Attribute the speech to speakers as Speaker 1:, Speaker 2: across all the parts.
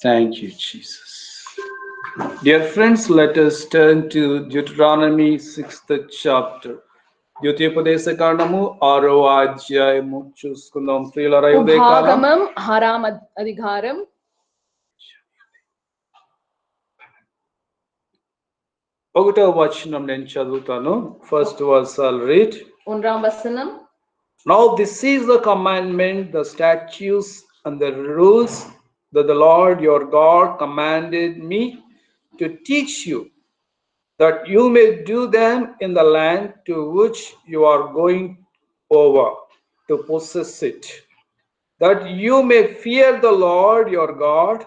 Speaker 1: Thank you, Jesus. Dear friends, let us turn to Deuteronomy 6th chapter. ద్వితీయోపదేశ కాండము 6వ అధ్యాయము చూసుకుందాం. ప్రియులారా, ఈ ఉదయకాలం
Speaker 2: ఉపాగమం 6వ అధికారం
Speaker 1: 1వ వచనం నేను చదువుతాను. First verse I'll read.
Speaker 2: 1వ వచనం.
Speaker 1: Now this is the commandment, the statutes and the rules that the Lord your God commanded me to teach you, that you may do them in the land to which you are going over to possess it, that you may fear the Lord your God,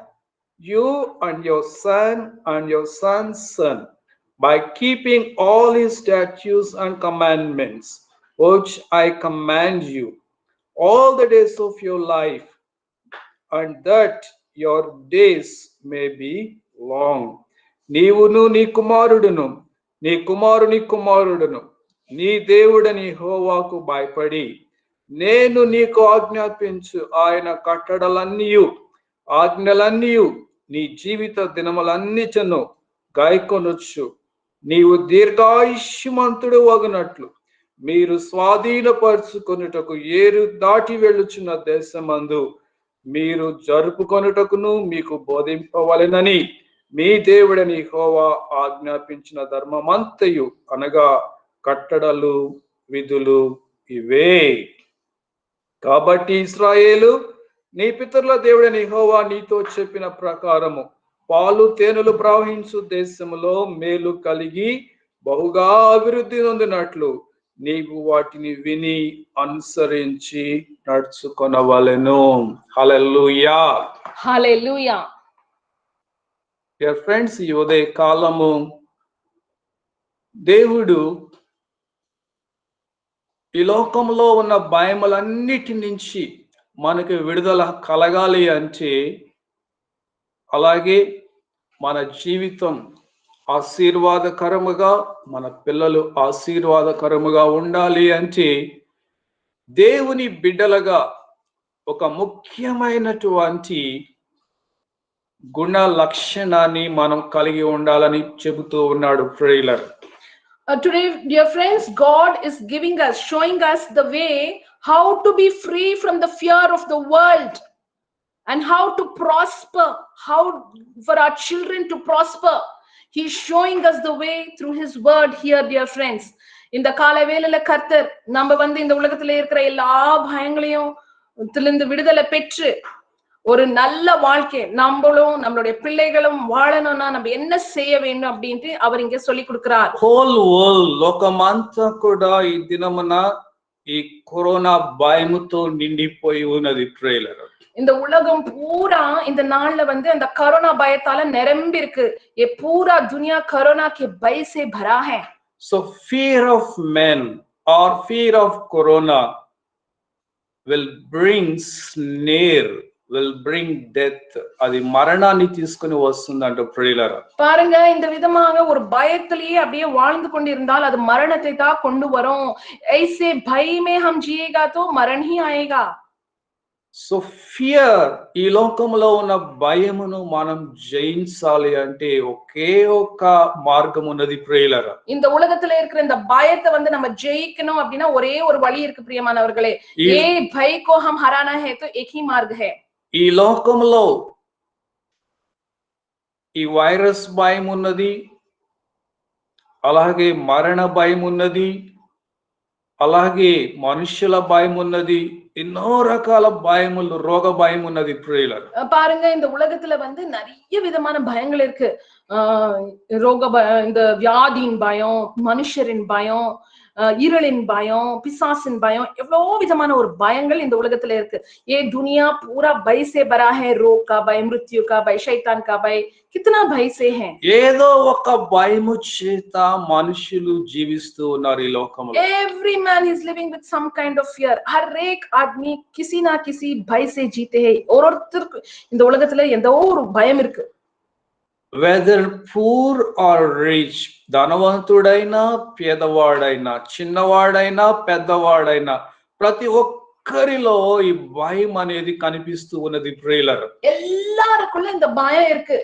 Speaker 1: you and your son and your son's son, by keeping all his statutes and commandments, which I command you, all the days of your life, and that your days may be long. నీవును నీ కుమారుడును నీ కుమారుని కుమారుడును నీ దేవుడని యెహోవాకు భయపడి నేను నీకు ఆజ్ఞాపించు ఆయన కట్టడలన్నీయు ఆజ్ఞలన్నీయు నీ జీవిత దినములన్నిటిను గాయకొనొచ్చు నీవు దీర్ఘాయుష్మంతుడు వగునట్లు మీరు స్వాధీనపరుచుకొనుటకు ఏరు దాటి వెళ్ళుచున్న దేశమందు మీరు జరుపుకొనుటకును మీకు బోధింపవలెనని మీ దేవుడని యెహోవా ఆజ్ఞాపించిన ధర్మమంతయు అనగా కట్టడలు విధులు ఇవే. కాబట్టి ఇశ్రాయేలు, నీ పితరుల దేవుడని యెహోవా నీతో చెప్పిన ప్రకారము పాలు తేనెలు ప్రవహించు దేశములో మేలు కలిగి బహుగా అభివృద్ధి నొందినట్లు నీవు వాటిని విని అనుసరించి నడుచుకొనవలెను. హల్లెలూయా,
Speaker 2: హల్లెలూయా.
Speaker 1: డియర్ ఫ్రెండ్స్, ఈ ఉదయ కాలము దేవుడు ఈ లోకంలో ఉన్న భయములన్నిటి నుంచి మనకి విడుదల కలగాలి అంటే, అలాగే మన జీవితం ఆశీర్వాదకరముగా మన పిల్లలు ఆశీర్వాదకరముగా ఉండాలి అంటే దేవుని బిడ్డలుగా ఒక ముఖ్యమైనటువంటి గుణ లక్షణాన్ని మనం కలిగి ఉండాలని చెబుతూ ఉన్నాడు ప్రియులారా.
Speaker 2: Today, dear friends, God is showing us the way how to be free from the fear of the world and how to prosper, how for our children to prosper. He is showing us the way through his word here, dear friends. இந்த காலை வேளையில கர்த்தர் நம்ம இந்த உலகத்துல இருக்கிற எல்லா பயங்களையும் விடுதலை பெற்று ஒரு நல்ல வாழ்க்கை நம்மளும் நம்மளுடைய பிள்ளைகளும் வாழணும்னா நம்ம என்ன செய்ய வேண்டும் அப்படின்ட்டு அவர் இங்க சொல்லி கொடுக்கிறார்.
Speaker 1: హోల్ వరల్డ్ లోకమంతా కూడా ఈ దినమున ఈ కరోనా భయముతో నిండిపోయి ఉన్నది ప్రియులారా.
Speaker 2: இந்த உலகம் பூரா இந்த நாள்ல அந்த கரோனா பயத்தால நிரம்பி இருக்கு. ये पूरा दुनिया कोरोना के भय से भरा है.
Speaker 1: So fear of men or fear of corona will bring snare, will bring death. అది మరణాన్ని తీసుకొని వస్తుందంట ప్రియులారా.
Speaker 2: பாருங்க, இந்த விதமாக ஒரு பயத்திலேயே அப்படியே வாழ்ந்து கொண்டிருந்தால் அது மரணத்தை தான் கொண்டு வரும். ऐसे भय में हम जिएगा तो मरण ही आएगा.
Speaker 1: సో ఫియర్, ఈ లోకంలో ఉన్న భయమును మనం జయించాలి అంటే ఒకే ఒక మార్గం ఉన్నది ప్రియులారా.
Speaker 2: இந்த உலகத்துல இருக்கிற இந்த பயத்தை நம்ம ஜெயிக்கணும் அப்படின்னா ஒரே ஒரு வழி இருக்கு பிரியமானவர்களே. ये भय को हम हराना है तो एक ही मार्ग है.
Speaker 1: ఈ లోకంలో ఈ వైరస్ భయం ఉన్నది, అలాగే మరణ భయం ఉన్నది, అలాగే మనుషుల భయం ఉన్నది, ఎన్నో రకాల భయములు, రోగ భయం ఉన్నది ప్రియులారా.
Speaker 2: பாருங்க, இந்த உலகத்துல நிறைய விதமான பயங்கள் இருக்கு. ரோக இந்த வியாதியின் பயம், மனுஷரின் பயம், இருளின் பயம், பிசாசின் பயம், எவ்வளவு விதமான ஒரு பயங்கள் இந்த உலகத்துல இருக்கு. ये दुनिया पूरा भय से भरा है. रोग का भय, मृत्यु का भय, शैतान का भय, कितना भय से है.
Speaker 1: ఏదో ఒక భయము చేత మనుషులు జీవిస్తూ ఉన్నారు ఈ లోకంలో.
Speaker 2: Every man is living with some kind of fear. हर एक आदमी किसी ना किसी भय से जीते हैं. ஒருத்தருக்கு இந்த உலகத்துல ஏதோ ஒரு பயம் இருக்கு.
Speaker 1: whether poor or rich, ధనవంతుడైనా పేదవాడైనా చిన్నవాడైనా పెద్దవాడైనా ప్రతి ఒక్క ఒక్కరిలో ఈ భయం అనేది కనిపిస్తూ ఉన్నది ప్రియులారా.
Speaker 2: எல்லாருக்குள்ள இந்த பயம் இருக்கு.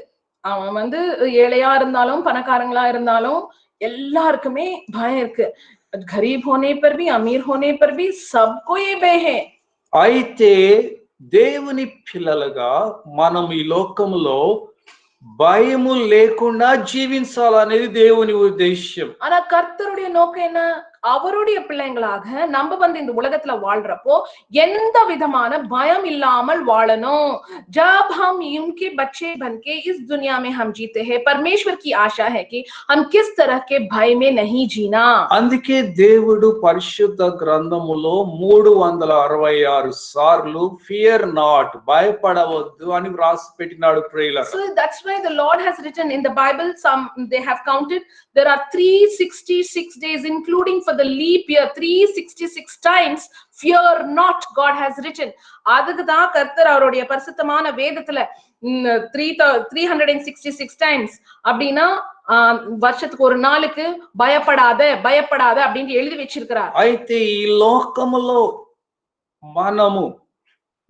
Speaker 2: அவன் வந்து ஏழையா இருந்தாலும் பணக்காரங்களா இருந்தாலும் எல்லாருக்குமே பயம் இருக்கு. गरीब होने पर भी अमीर होने पर भी सबको ये भय है.
Speaker 1: అయితే దేవుని పిల్లలుగా మనం ఈ లోకంలో భయము లేకుండా జీవించాలనేది దేవుని ఉద్దేశం.
Speaker 2: ஆனா கர்த்தருடைய நோக்கம் என்ன? அவருடைய பிள்ளைங்களாக நம்ம வந்து இந்த உலகத்துல வாழ்றப்போ எந்த விதமான பயம் இல்லாமல் வாழணும். जब हम उनके बच्चे बनके इस दुनिया में हम जीते हैं, परमेश्वर की आशा है कि हम किस तरह के भय में नहीं जीना.
Speaker 1: అందుకే దేవుడు పరిశుద్ధ గ్రంథములో 366 సార్లు ఫియర్ నాట్, భయపడవద్దు అని వ్రాసి పెట్టినాడు ప్రియులారా.
Speaker 2: So that's why the Lord has written in the Bible, some they have counted, there are 366 days including for the leap year, 366 times fear not God has written. அதுக்கு தான் கர்த்தர் அவருடைய பரிசுத்தமான வேதத்துல 366 times அப்படினா வருஷத்துக்கு ஒரு நாளுக்கு பயப்படாத பயப்படாத அப்படினு எழுதி வச்சிருக்கார்.
Speaker 1: అయితే ఈ లోకములో మనము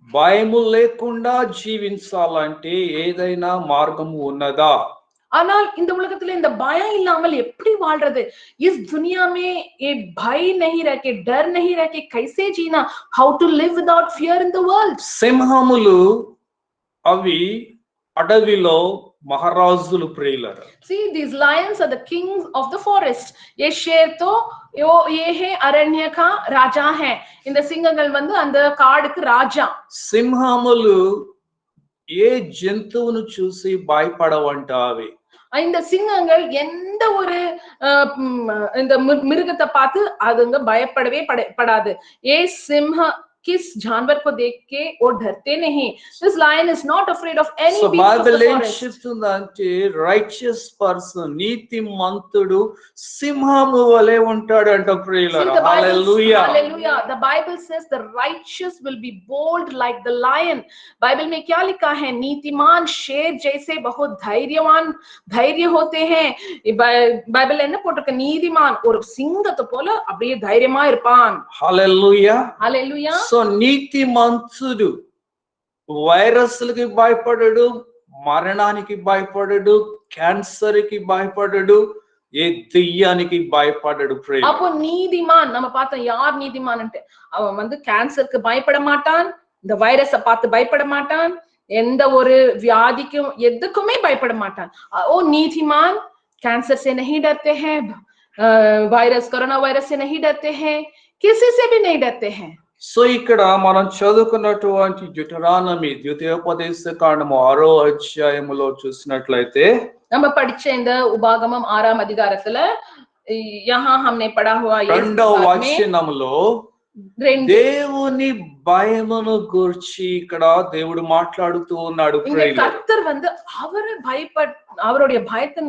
Speaker 1: భయము లేకుండా జీవించాలంటే ఏదైనా మార్గము ఉన్నదా?
Speaker 2: ஆனால் இந்த உலகத்துல இந்த பயம் இல்லாமல் எப்படி வாழ்றது? इस दुनिया में ये भय नहीं रह के, डर नहीं रह के कैसे जीना? How to live without fear in the world?
Speaker 1: సింహములు అవి అడవిలో మహారాజులు ప్రియులారా.
Speaker 2: See, these lions are the kings of the forest. ये शेर तो ये है अरण्य का राजा है. இந்த சிங்கங்கள் வந்து அந்த காடுக்கு ராஜா.
Speaker 1: సింహములు ఏ జంతువును చూసి భయపడవంటావి.
Speaker 2: இந்த சிங்கங்கள் எந்த ஒரு இந்த மிருகத்தை பார்த்து அதுங்க பயப்படவே படாது. ये सिंह किस जानवर को देख के वो डरते नहीं. This lion is not afraid of any beast of the forest.
Speaker 1: చెప్తుందంటే రైచియస్ పర్సన్, నీతిమంతుడు సింహము వలె ఉంటాడంట ప్రియులారా. హల్లెలూయా.
Speaker 2: Hallelujah. The Bible says the righteous will be bold like the lion. Bible में क्या लिखा है? नीतिमान शेर जैसे बहुत धैर्य होते हैं. बाइबल என்ன போட்டிருக்கு? நீதிமான் ஒரு சிங்கத்தை போல அப்படியே தைரியமா இருப்பான்.
Speaker 1: హల్లెలూయా.
Speaker 2: Hallelujah.
Speaker 1: సో నీతిమంతుడు వైరస్లకి భయపడడు, మరణానికి భయపడడు, క్యాన్సర్ కి భయపడడు, ఏ దెయ్యానికి భయపడడు.
Speaker 2: அப்போ நீதிமான் நம்ம பார்த்தோம் யார் நீதிமான்ட்டு. அவன் வந்து கேன்சருக்கு பயப்பட மாட்டான், இந்த வைரஸை பார்த்து பயப்பட மாட்டான், எந்த ஒரு வியாதிக்கும் எதுக்குமே பயப்பட மாட்டான். ओ नीतिमान कैंसर से नहीं डरते हैं, वायरस कोरोना वायरस से नहीं डरते हैं, किसी से भी नहीं डरते हैं.
Speaker 1: సో ఇక్కడ మనం చదువుకున్నటువంటి డ్యూటెరానమీ ద్వితీయోపదేశ కాండము 6వ అధ్యాయములో చూసినట్లయితే,
Speaker 2: நம்ம படிச்ச இந்த உபாகமம் 6ஆம் அதிகாரத்துல यहाँ हमने पढ़ा हुआ ये
Speaker 1: 2వ వచనములో దేవుని భయమును గురించి ఇక్కడ దేవుడు మాట్లాడుతూ ఉన్నాడు.
Speaker 2: கர்த்தர் வந்து அவருடைய பயத்தை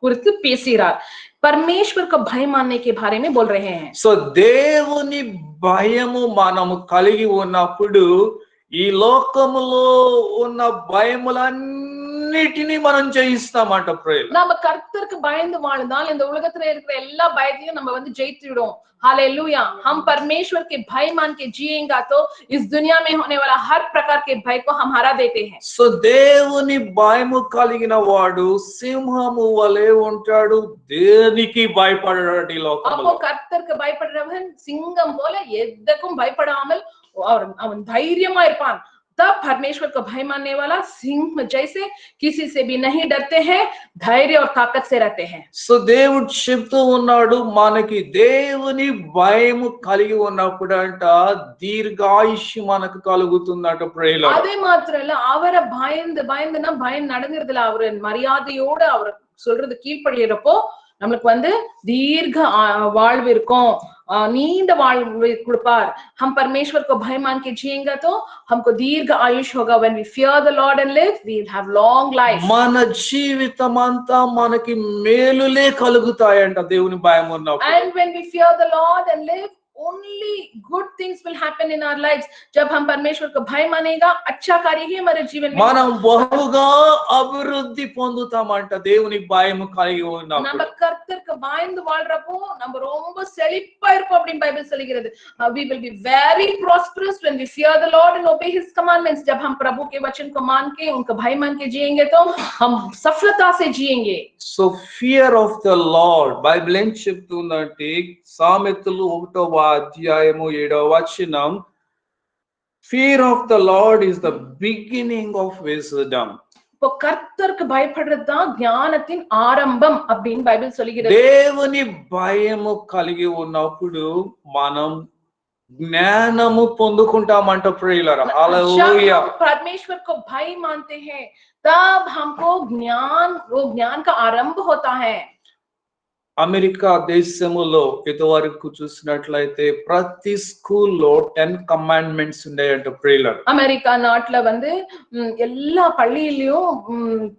Speaker 2: குறித்து பேசுகிறார். परमेश्वर का भय मानने के बारे में बोल रहे हैं.
Speaker 1: సో దేవుని భయము మనము కలిగి ఉన్నప్పుడు ఈ లోకములో ఉన్న భయములన్నిటినీ మనం జయిస్తామంట ప్రియులు.
Speaker 2: நாம கர்த்தருக்கு பயந்து வாழ்ந்தால் இந்த உலகத்துல இருக்கிற எல்லா பயத்தையும் நம்ம வந்து ஜெயித்துடுவோம். हालेलुया. हम परमेश्वर के भय मान के जिएंगे तो इस दुनिया में होने वाला हर प्रकार के भय को हम हरा देते हैं.
Speaker 1: సో దేవుని భయము కలిగిన వాడు సింహము వలె ఉంటాడు, దేనికి భయపడడు ఈ లోకములో.
Speaker 2: அப்போ கர்த்தருக்கு பயப்படுறவன் சிங்கம் போல எதற்கும் பயப்படாமல் அவன் தைரியமா இருப்பான். तब परमेश्वर को भय मानने वाला सिंह जैसे किसी से भी नहीं डरते हैं, धैर्य और ताकत से रहते हैं.
Speaker 1: సో దేవుడు చెప్తూ ఉన్నాడు మనకి దేవుని భయము కలిగి ఉన్నప్పుడంట దీర్ఘాయుష్యం మనకు కలుగుతుందట ప్రియులారా.
Speaker 2: அதே மாத்திரம் இல்ல, அவரை பயந்துனா பயம் நடங்கிறதுல அவரு மரியாதையோட அவர் சொல்றது கீழ்ப்படியறப்போ நம்மளுக்கு வந்து தீர்க்க வாழ்வு இருக்கும், नींद வாழ்வு கொடுப்பார். हम परमेश्वर को भय मान के जिएंगे तो हमको दीर्घ आयुष होगा. when we fear the Lord and live, we will have long life.
Speaker 1: మన జీవితమంతా మనకి మేలులే కలుగుతాయంట దేవుని భయం ఉన్నప్పుడు.
Speaker 2: and when we fear the Lord and live, only good things will happen in our lives. जब हम परमेश्वर को भय मानेगा, अच्छा कार्य ही हमारे जीवन में
Speaker 1: మనం
Speaker 2: होगा।
Speaker 1: బహుగా అభివృద్ధి పొందుతామంట దేవుని భయం కలిగి
Speaker 2: நம்ம
Speaker 1: ఉన్నప్పుడు.
Speaker 2: கர்த்தருக்கு பயந்து வாழ்றப்போ நம்ம ரொம்ப செழிப்பா இருப்போம் அப்படின்னு பைபிள் சொல்லுகிறது. We will be very prosperous when we fear the Lord and obey His commandments. जब हम प्रभु के वचन को मान के उनका भय मान के जिएंगे तो हम सफलता से जिएंगे।
Speaker 1: So fear of the lord Bible ఏం చెప్తుందంటే సామెతలు 1వ అధ్యాయము 7వ వచనం, fear of the lord is the beginning of wisdom.
Speaker 2: இப்போ கர்த்தருக்கு பயப்படுறதுதான் ஞானத்தின் ஆரம்பம் அப்படின்னு பைபிள் சொல்லுகிறது.
Speaker 1: దేవుని భయము కలిగి ఉన్నప్పుడు మనం జ్ఞానము పొందుకుంటామంట ప్రియులారా. హల్లెలూయా.
Speaker 2: जब हम परमेश्वर को भय मानते हैं तब हमको ज्ञान, वो ज्ञान का आरंभ होता है।
Speaker 1: అమెరికా దేశములో ఇదివరకు చూసినట్లయితే ప్రతి స్కూల్లో 10 కమాండ్మెంట్స్ ఉండేయంట ప్రియులారా.
Speaker 2: அமெரிக்கா நாட்டுல வந்து எல்லா பள்ளியிலயும்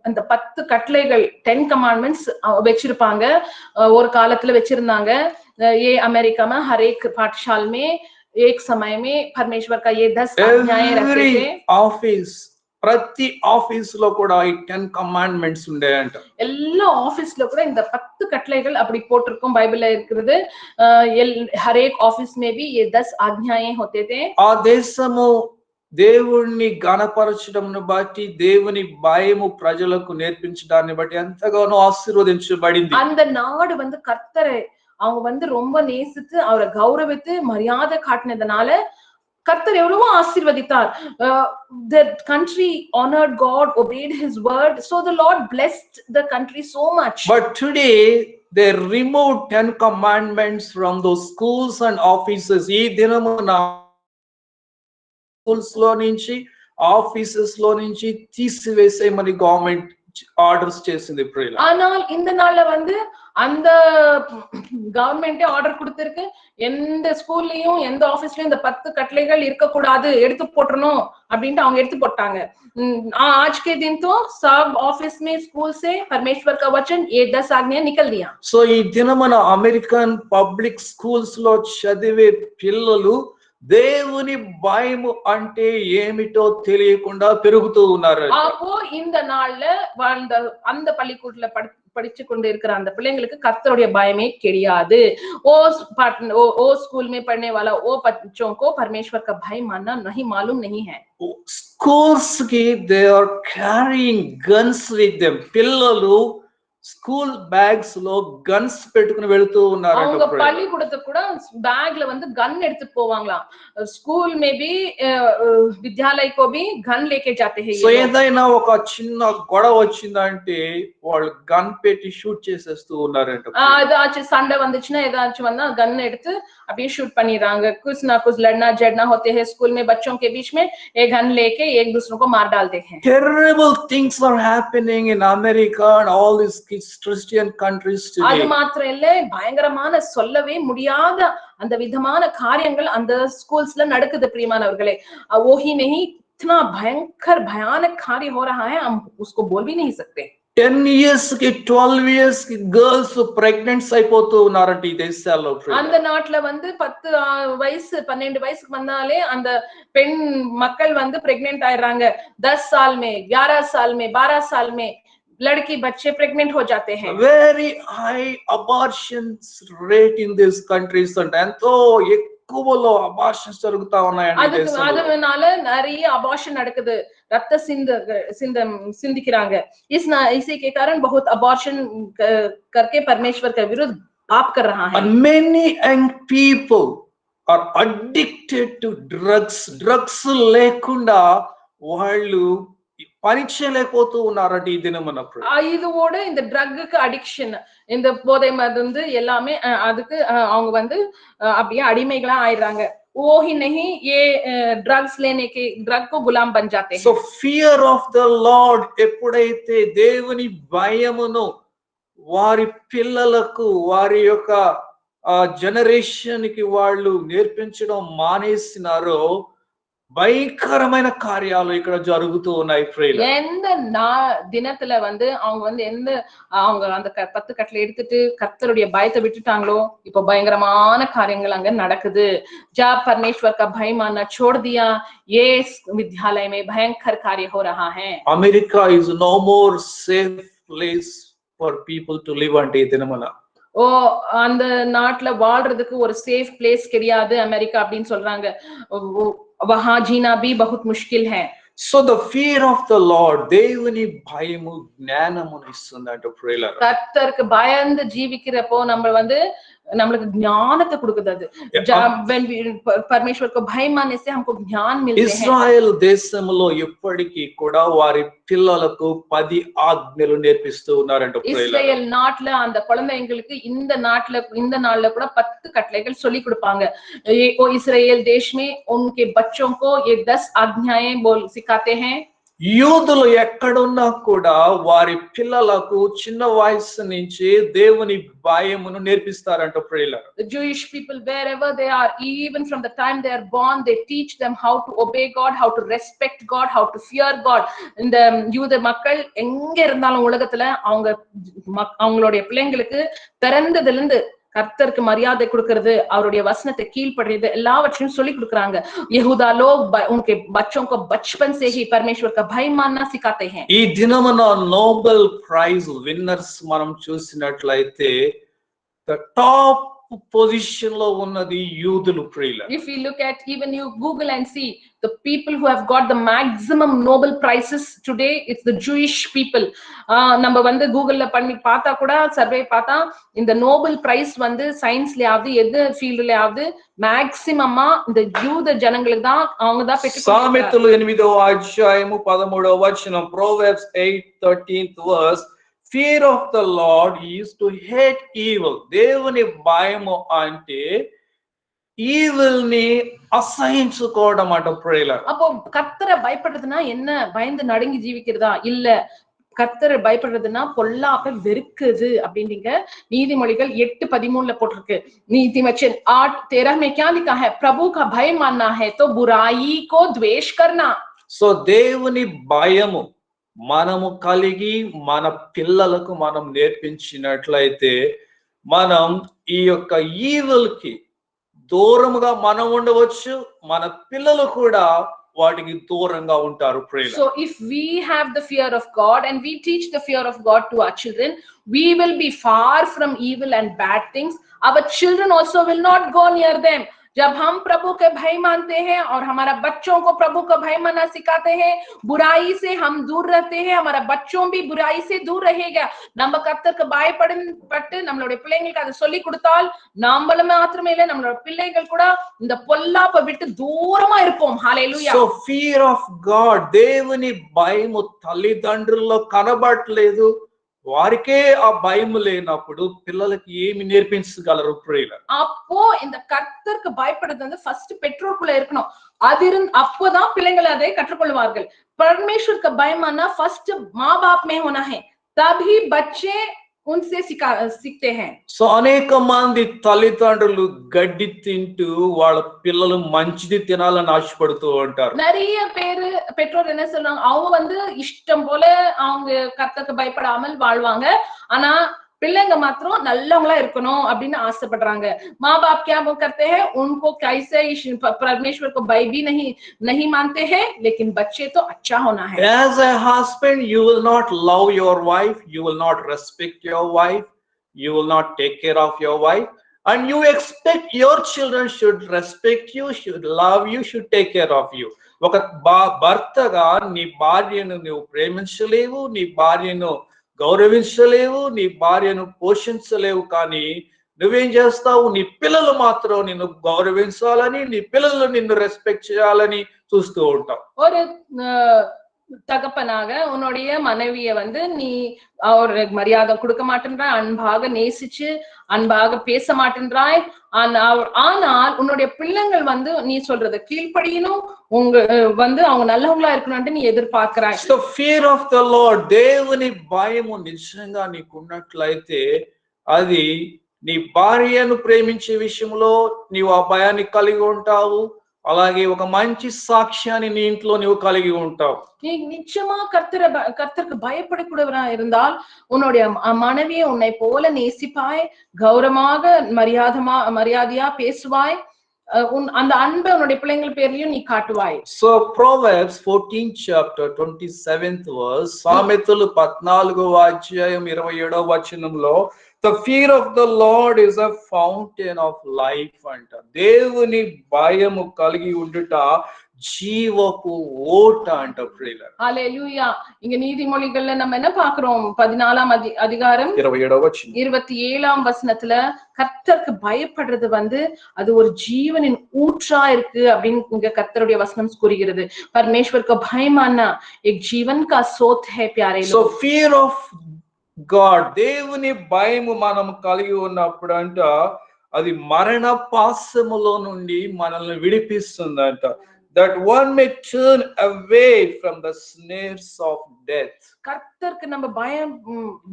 Speaker 2: அந்த 10 கட்டளைகள் 10 कमांडमेंट्स வச்சிருப்பாங்க, ஒரு காலத்துல வச்சிருந்தாங்க। ये अमेरिका में हर एक पाठशाला में एक समय में परमेश्वर का ये 10 आज्ञाएं रखते थे।
Speaker 1: ఆఫీస్, ప్రతి ఆఫీస్ లో కూడా ఈ 10 కమాండ్మెంట్స్ ఉండేయంట.
Speaker 2: எல்லா ஆபீஸ்ல கூட இந்த 10 கட்டளைகள் அப்படி போட்டிருக்கும், பைபிள்ல இருக்குது। हर एक ऑफिस में भी ये 10 आज्ञाएं होते थे।
Speaker 1: ఆ దేశము దేవుణ్ణి గణపరచడంను బట్టి దేవుని భయము ప్రజలకు నేర్పించడాన్ని బట్టి ఎంతగానో ఆశీర్వదించబడింది.
Speaker 2: அந்த நாடு வந்து கர்த்தரை அவங்க வந்து ரொம்ப நேசித்து அவரை கௌரவித்து மரியாதை காட்டினதுனால கர்த்தர் எவ்வளவோ ஆசீர்வதித்தார். The country honored God, obeyed His word, so the Lord blessed the country so much.
Speaker 1: But today they removed 10 commandments from those schools and offices. ఈ దినమున స్కూల్స్ లో నుంచి ఆఫీసెస్ లో నుంచి తీసివేసేయమని గవర్నమెంట్ ఆర్డర్స్ చేసింది ప్రియుల.
Speaker 2: ஆனால் இந்த நாள்ல வந்து அந்த கவர்மெண்டே ஆர்டர் கொடுத்திருக்கு, எந்த ஸ்கூல்லயும் எந்த ஆபீஸ்லயும் இந்த 10 கட்டளைகள் இருக்க கூடாது, எடுத்து போட்டுறணும் அப்படின்ட்டு அவங்க எடுத்து போட்டாங்க। आज के दिन तो सब ऑफिस में स्कूल से परमेश्वर का वचन ये 10 आज्ञा निकल दिया।
Speaker 1: సో ఈ దినమున అమెరికన్ పబ్లిక్ స్కూల్స్ లో చదివే పిల్లలు దేవుని భయము అంటే ఏమిటో తెలియకుండా పెరుగుతూ ఉన్నారు.
Speaker 2: அப்போ இந்த நாள்ல அந்த பள்ளிக்கூடத்துல படிச்சு கொண்டு இருக்கிற அந்த பிள்ளைங்களுக்கு கர்த்தருடைய பயமே கிடையாது। ओ स्कूल में पढ़ने वाला वो बच्चों को परमेश्वर का भय मानना नहीं मालूम नहीं है।
Speaker 1: స్కూల్స్ కి they are carrying guns with them. పిల్లలు స్కూల్ బ్యాగ్స్ లో గన్స్ పెట్టుకుని వెళ్తూ ఉన్నారు.
Speaker 2: அவங்க பள்ளிக்கூடத்துக்கு கூட பேக்ல வந்து गन எடுத்து போவாங்களாம்। स्कूल में भी विद्यालय को भी गन लेके जाते हैं।
Speaker 1: సో ఏదైనా ఒక చిన్న గొడవ వచ్చిందంటే వాళ్ళు గన్ పెట్టి షూట్ చేసేస్తూ ఉన్నారంట.
Speaker 2: ஏதாச்சும் சண்டை வந்துச்சுன்னா ஏதாச்சும் வந்தா गन எடுத்து அப்படியே शूट பண்ணிடுறாங்க। कुछ ना कुछ लड़ना झगड़ना होते हैं स्कूल में, बच्चों के बीच में ये गन लेके एक दूसरे को मार डालते हैं।
Speaker 1: Terrible things are happening in America and all these Christian countries today.
Speaker 2: அது மாத்திரம் இல்ல, பயங்கரமான சொல்லவே முடியாத அந்த விதமான காரியங்கள் அந்த ஸ்கூல்ஸ்ல நடக்குது பிரியமானவர்களே। वो ही नहीं, इतना भयंकर भयानक कार्य हो रहा है, हम उसको बोल भी नहीं सकते।
Speaker 1: 10 years కి 12 years కి గర్ల్స్ ప్రెగ్నెంట్స్ అయిపోతూ ఉన్నారంట ఈ దేశాల్లో.
Speaker 2: அந்த நாட்டுல வந்து 10 வயசு 12 வயசுக்கு வந்தாலே அந்த பெண் மக்கள் வந்து பிரெக்னென்ட் ஆயிடுறாங்க। 10 साल में 11 साल में 12 साल में लड़की बच्चे प्रेग्नेंट हो जाते हैं।
Speaker 1: Very high abortions rate in these countries and ఎంతో ఎక్కువలో అబార్షన్స్ జరుగుతా ఉన్నాయండి ఈ దేశంలో.
Speaker 2: அதனால நிறைய abortion நடக்குது, रक्त सिंदिக்கிறாங்க। इसी के कारण बहुत abortion करके परमेश्वर के विरुद्ध पाप कर रहा है।
Speaker 1: And many young people are addicted to drugs. Drugs లేకుండా వాళ్ళు పరీక్షలేకపోతూ ఉన్నారంట ఈ దినమున.
Speaker 2: இதோட இந்த ட்ரக்குக்கு அடிக்ஷன், இந்த போதை மருந்து எல்லாமே அதுக்கு அவங்க வந்து அப்படியே அடிமைகளா ஆயிடுறாங்க। वो ही नहीं, ये ड्रग्स लेने के ड्रग को गुलाम बन जाते हैं।
Speaker 1: So fear of the Lord ఎప్పుడైతే దేవుని భయమును వారి పిల్లలకు వారి యొక్క జనరేషన్ కి వాళ్ళు నేర్పించడం మానేసినారో భయంకరమైన కార్యాలు ఇక్కడ జరుగుతూ ఉన్నాయి ప్రియుల.
Speaker 2: எந்த தினத்துல வந்து அவங்க வந்து எந்த அவங்க அந்த 10 கட்டளை எடுத்துட்டு கர்த்தருடைய பயத்தை விட்டுட்டாங்களோ இப்ப பயங்கரமான காரியங்கள் அங்க நடக்குது. जब परमेश्वर का भय मानना छोड़ दिया, ये विद्यालय में भयंकर कार्य हो रहा है.
Speaker 1: America is no more safe place for people to live అంటే ఈ దినమున.
Speaker 2: ஓ அந்த நாட்டுல வாழ்றதுக்கு ஒரு சேஃப் பிளேஸ் கிடையாது அமெரிக்கா அப்படின்னு சொல்றாங்க. वहां जीना भी बहुत मुश्किल है.
Speaker 1: So the fear of the Lord, దేవుని భయము జ్ఞానమును ఇస్తుందంట ప్రియుల.
Speaker 2: கர்த்தருக்கு பயந்து ஜீவிக்கிறப்போ நம்ம வந்து நம்மளுக்கு ஞானத்தை கொடுக்குது அது. when परमेश्वर को भय मानने से हमको ज्ञान मिलते हैं.
Speaker 1: ఇజ్రాయెల్ దేశంలో ఎప్పటికీ కూడా వారి పిల్లలకు 10 ఆజ్ఞలు నేర్పిస్తూ ఉన్నారంట ప్రియుల.
Speaker 2: இஸ்ரேல் நாட்டுல அந்த குழந்தைங்களுக்கு இந்த நாள்ல கூட 10 கட்டளைகள் சொல்லி கொடுப்பாங்க. ओ इस्राएल देश में उनके बच्चों को ये 10 आज्ञाएं सिखाते हैं.
Speaker 1: యూదులు ఎక్కడున్నా కూడా వారి పిల్లలకు చిన్న వయసు నుంచి దేవుని భయమును నేర్పిస్తారంట ప్రియుల.
Speaker 2: The Jewish people wherever they are, even from the time they are born, they teach them how to obey God, how to respect God, how to fear God. இந்த யூத மக்கள் எங்க இருந்தாலும் உலகத்துல அவங்களுடைய பிள்ளைங்களுக்கு பிறந்ததுல இருந்து கர்த்தருக்கு மரியாதை கொடுக்கிறது, அவருடைய வசனத்தை கீழ்ப்படுறது எல்லாவற்றையும் சொல்லி கொடுக்கறாங்க. यहूदा लोग उनके बच्चों को बचपन से ही परमेश्वर का भय मानना सिखाते हैं.
Speaker 1: ఈ దినమున నోబెల్ ప్రైజ్ విన్నర్స్ మనం చూసినట్లయితే the top position లో ఉన్నది యూదులు ప్రియుల.
Speaker 2: If you look at, even you Google and see the people who have got the maximum Nobel prizes today, it's the Jewish people. நம்ம வந்து கூகுள்ல பண்ணி பார்த்தா கூட சர்வே பார்த்தா இந்த நோபல் பிரைஸ் வந்து சயின்ஸ்லயாவது எது ஃபீல்ட்லயாவது மேக்ஸிமமா இந்த யூத ஜனங்களுக்கு தான் அவங்க தான் பெற்றுக்கொள்றாங்க.
Speaker 1: సామెతలు 8వ అధ్యాయము 13వ వచనం, Proverbs 8:13th verse, fear of the Lord is to hate evil. దేవుని భయము అంటే ఈవిల్ ని అసహించుకోవడం అట ప్రియుల.
Speaker 2: அப்போ கர்த்தரை பயப்படுறதுன்னா என்ன? பயந்து நடுங்கி ஜீவிக்கிறதா? இல்ல, கர்த்தரை பயப்படுறதுன்னா பொல்லாப்பை வெறுக்குது அப்படின்றீங்க. நீதிமொழிகள் 8:13 போட்டிருக்கு. नीतिवचन 8:13 में क्या लिखा है? प्रभु का भय मानना है तो बुराई को द्वेष करना.
Speaker 1: సో దేవుని భయము మనము కలిగి మన పిల్లలకు మనం నేర్పించినట్లయితే మనం ఈ యొక్క ఈవిల్ కి దూరముగా మనం ఉండవచ్చు, మన పిల్లలు కూడా వాటికి దూరంగా ఉంటారు ప్రియుల.
Speaker 2: So if we have the fear of God and we teach the fear of God to our children, we will be far from evil and bad things. Our children also will not go near them. जब हम प्रभु के भय मानते हैं और हमारा बच्चों को प्रभु का भय मानना सिखाते हैं, बुराई से हम दूर रहते हैं, हमारा बच्चों भी बुराई से दूर रहेगा. நம்ம கர்த்தருக்கு பயப்பட்டு நம்மளுடைய பிள்ளைங்களுக்கு அதை சொல்லி கொடுத்தால் நாமள மாத்திரமே இல்ல, நம்மளோட பிள்ளைகள் கூட இந்த பொல்லாப்பை விட்டு தூரமா இருப்போம். ஹalleluya.
Speaker 1: So fear of God, దేవుని భయము తల్లిదండ్రుల్లో కనబడట్లేదు, వారికే ఆ భయం లేనప్పుడు పిల్లలకి ఏమి నేర్పించగలరు ప్రియుల.
Speaker 2: அப்போ இந்த கர்த்தருக்கு பயப்படுறது வந்து ஃபர்ஸ்ட் பெற்றோருக்குள்ள இருக்கணும். அப்போதான் பிள்ளைகள் அதை கற்றுக்கொள்வார்கள். परमेश्वर का भय मानना फर्स्ट माँ बाप में होना है, तभी बच्चे उनसे सीखते हैं.
Speaker 1: సో అనేక మంది తల్లిదండ్రులు గడ్డి తింటూ వాళ్ళ పిల్లలు మంచిది తినాలని ఆశపడుతూ ఉంటారు.
Speaker 2: நிறைய பேரு பெற்றோர் என்ன சொல்றாங்க, அவங்க வந்து இஷ்டம் போல அவங்க கர்த்தருக்கு பயப்படாமல் வாழ்வாங்க, ஆனா பிள்ளைங்க மாத்திரம் நல்லவங்களா இருக்கணும் அப்படின்னு ஆசைப்படுறாங்க. माँ बाप क्या वो करते हैं, उनको कैसे परमेश्वर को भय भी नहीं मानते हैं, लेकिन बच्चे तो अच्छा होना है.
Speaker 1: As a husband, you will not love your wife, you will not respect your wife, you will not take care of your wife, and you expect your children should respect you, should love you, should take care of you. ఒక భర్తగా నీ భార్యను నువ్వు ప్రేమించలేవు, నీ భార్యను గౌరవించలేవు, నీ భార్యను పోషించలేవు, కానీ నువ్వేం చేస్తావు, నీ పిల్లలు మాత్రం నిన్ను గౌరవించాలని, నీ పిల్లలు నిన్ను రెస్పెక్ట్ చేయాలని చూస్తూ ఉంటావు.
Speaker 2: ஒரு தகப்பனாக உன்னுடைய மனைவிய வந்து நீ ஒரு மரியாதை கொடுக்க மாட்டேன்றாய், அன்பாக நேசிச்சு அன்பாக பேச மாட்டேன்றாய். ஆனால் உன்னுடைய பிள்ளைங்கள் வந்து நீ சொல்றத கீழ்ப்படியணும், உங்க வந்து அவங்க நல்லவங்களா இருக்கணும்னு நீ எதிர்பார்க்கிறாய்.
Speaker 1: So fear of the Lord, దేవుని భయము నిజంగా నీకున్నట్లయితే అది నీ భార్యను ప్రేమించే విషయంలో నీవు ఆ భయాన్ని కలిగి ఉంటావు, అలాగే ఒక మంచి సాక్ష్యాన్ని నీ ఇంట్లో నువ్వు కలిగి ఉంటావు.
Speaker 2: நீ நிச்சயமா கர்த்தருக்கு பயப்படக்கூடியவரா இருந்தால் உன்னுடைய மனைவியை உன்னை போல நேசிப்பாய், கௌரவமாக மரியாதையா பேசுவாய், அந்த அன்பை உன்னுடைய பிள்ளைங்கள் பேர்லயும் நீ காட்டுவாய்.
Speaker 1: So Proverbs 14th chapter 27th verse, సామెతలు 14వ అధ్యాయం 27వ వచనంలో, the fear of the Lord is a fountain of life అంట. దేవుని భయము కలిగి ఉండుట జీవపు ఓట అంట ప్రియులారా.
Speaker 2: ஹல்லேலூயா. இங்க நீதிமொழிகள்ல நம்ம என்ன பார்க்கிறோம்? 14ஆம் அதிகாரம் 27ஆம் வசனத்துல கர்த்தருக்கு பயப்படுறது அது ஒரு ஜீவனின் ஊற்றா இருக்கு அப்படின்னு இங்க கர்த்தருடைய வசனம் கூறுகிறது. परमेश्वर का भय मानना एक जीवन का स्रोत है प्यारे लोग.
Speaker 1: So fear of God, దేవుని భయము మనం కలిగి ఉన్నప్పుడు అంట అది మరణ పాశములో నుండి మనల్ని విడిపిస్తుందంట. That one may turn away from the snares of death.
Speaker 2: கர்த்தருக்கு நம்ம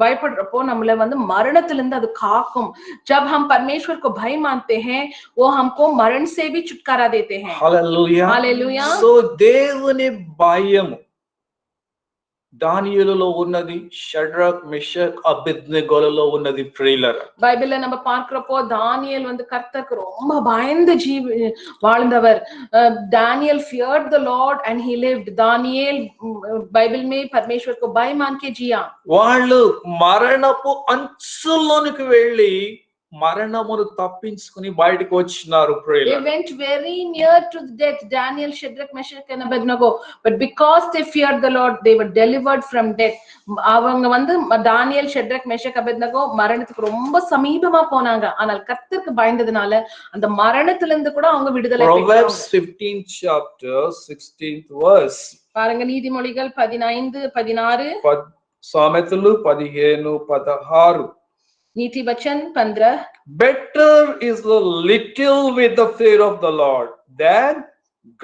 Speaker 2: பயப்படுறப்போ நம்மள மரணத்திலிருந்து அது காக்கும். जब हम परमेश्वर को भय मानते हैं वो हमको मरण से भी छुटकारा देते हैं.
Speaker 1: Hallelujah.
Speaker 2: Hallelujah.
Speaker 1: So దేవుని భయము దానియేలులో ఉన్నది, షడ్రక్ మెషక్ అబేద్నెగోలలో ఉన్నది ప్రియులారా.
Speaker 2: பைபிள்ல நம்ம பார்க்கிறப்போ தானியேல் கர்த்தருக்கு ரொம்ப பயந்து வாழ்ந்தவர். Daniel feared the Lord and he lived. Daniel Bible में परमेश्वर को भय मान के जिया.
Speaker 1: వాళ్ళు మరణపు అంచులోనికి వెళ్ళి మరణమును తప్పించుకొని బయటికి వచ్చినారు ప్రియులారా.
Speaker 2: They went very near to death, Daniel, Shadrach, Meshach and Abednego, but because they feared the Lord they were delivered from death. அவங்க தானியேல், ஷட்ரக், மெஷக், அபேத்நேகோ மரணத்துக்கு ரொம்ப சமீபமா போனாங்க. ஆனால் கர்த்தருக்கு பயந்ததனால அந்த மரணத்திலிருந்து கூட அவங்க விடுதலை பெற்றாங்க.
Speaker 1: Proverbs 15th chapter 16th verse.
Speaker 2: பாருங்க நீதிமொழிகள் 15:16.
Speaker 1: సామెతలు 15:16.
Speaker 2: नीति वचन 15.
Speaker 1: Better is the little with the fear of the Lord than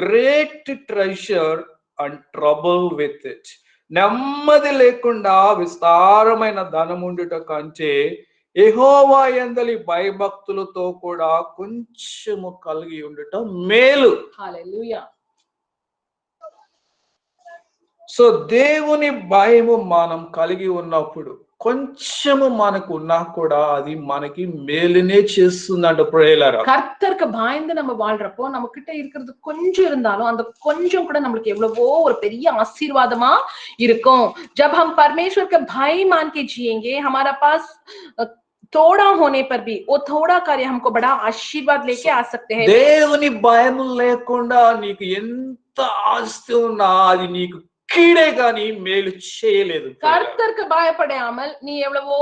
Speaker 1: great treasure and trouble with it. నెమ్మది లేకుండా విస్తారమైన ధనం ఉండుట కంటే యెహోవా యందలి భయభక్తులతో కూడా కొంచెము కలిగి ఉండుట మేలు.
Speaker 2: హల్లెలూయా.
Speaker 1: సో దేవుని భయము మనం కలిగి ఉన్నప్పుడు కొంచెము మనకు ఉన్నా కూడా అది మనకి మేలునే చేస్తుందంట ప్రియులారా.
Speaker 2: கர்த்தருக்கு பயந்து நம்ம வாழ்றப்போ நம்ம கிட்ட இருக்கிறது கொஞ்சம் இருந்தாலும் அந்த கொஞ்சம் கூட நம்மளுக்கு எவ்வளவோ ஒரு பெரிய ஆசீர்வாதமா இருக்கும். जब हम परमेश्वर का भय मान के जिएंगे हमारा पास थोड़ा होने पर भी वो थोड़ा कार्य हमको बड़ा आशीर्वाद लेके आ सकते हैं.
Speaker 1: దేవుని భయము లేకుండా నీకు ఎంత ఆస్తి ఉన్నా అది నీకు கீழே காணி மேலு செய்யలేదు.
Speaker 2: கர்த்தருக்கு பயப்படாமல் நீ எவ்வளவோ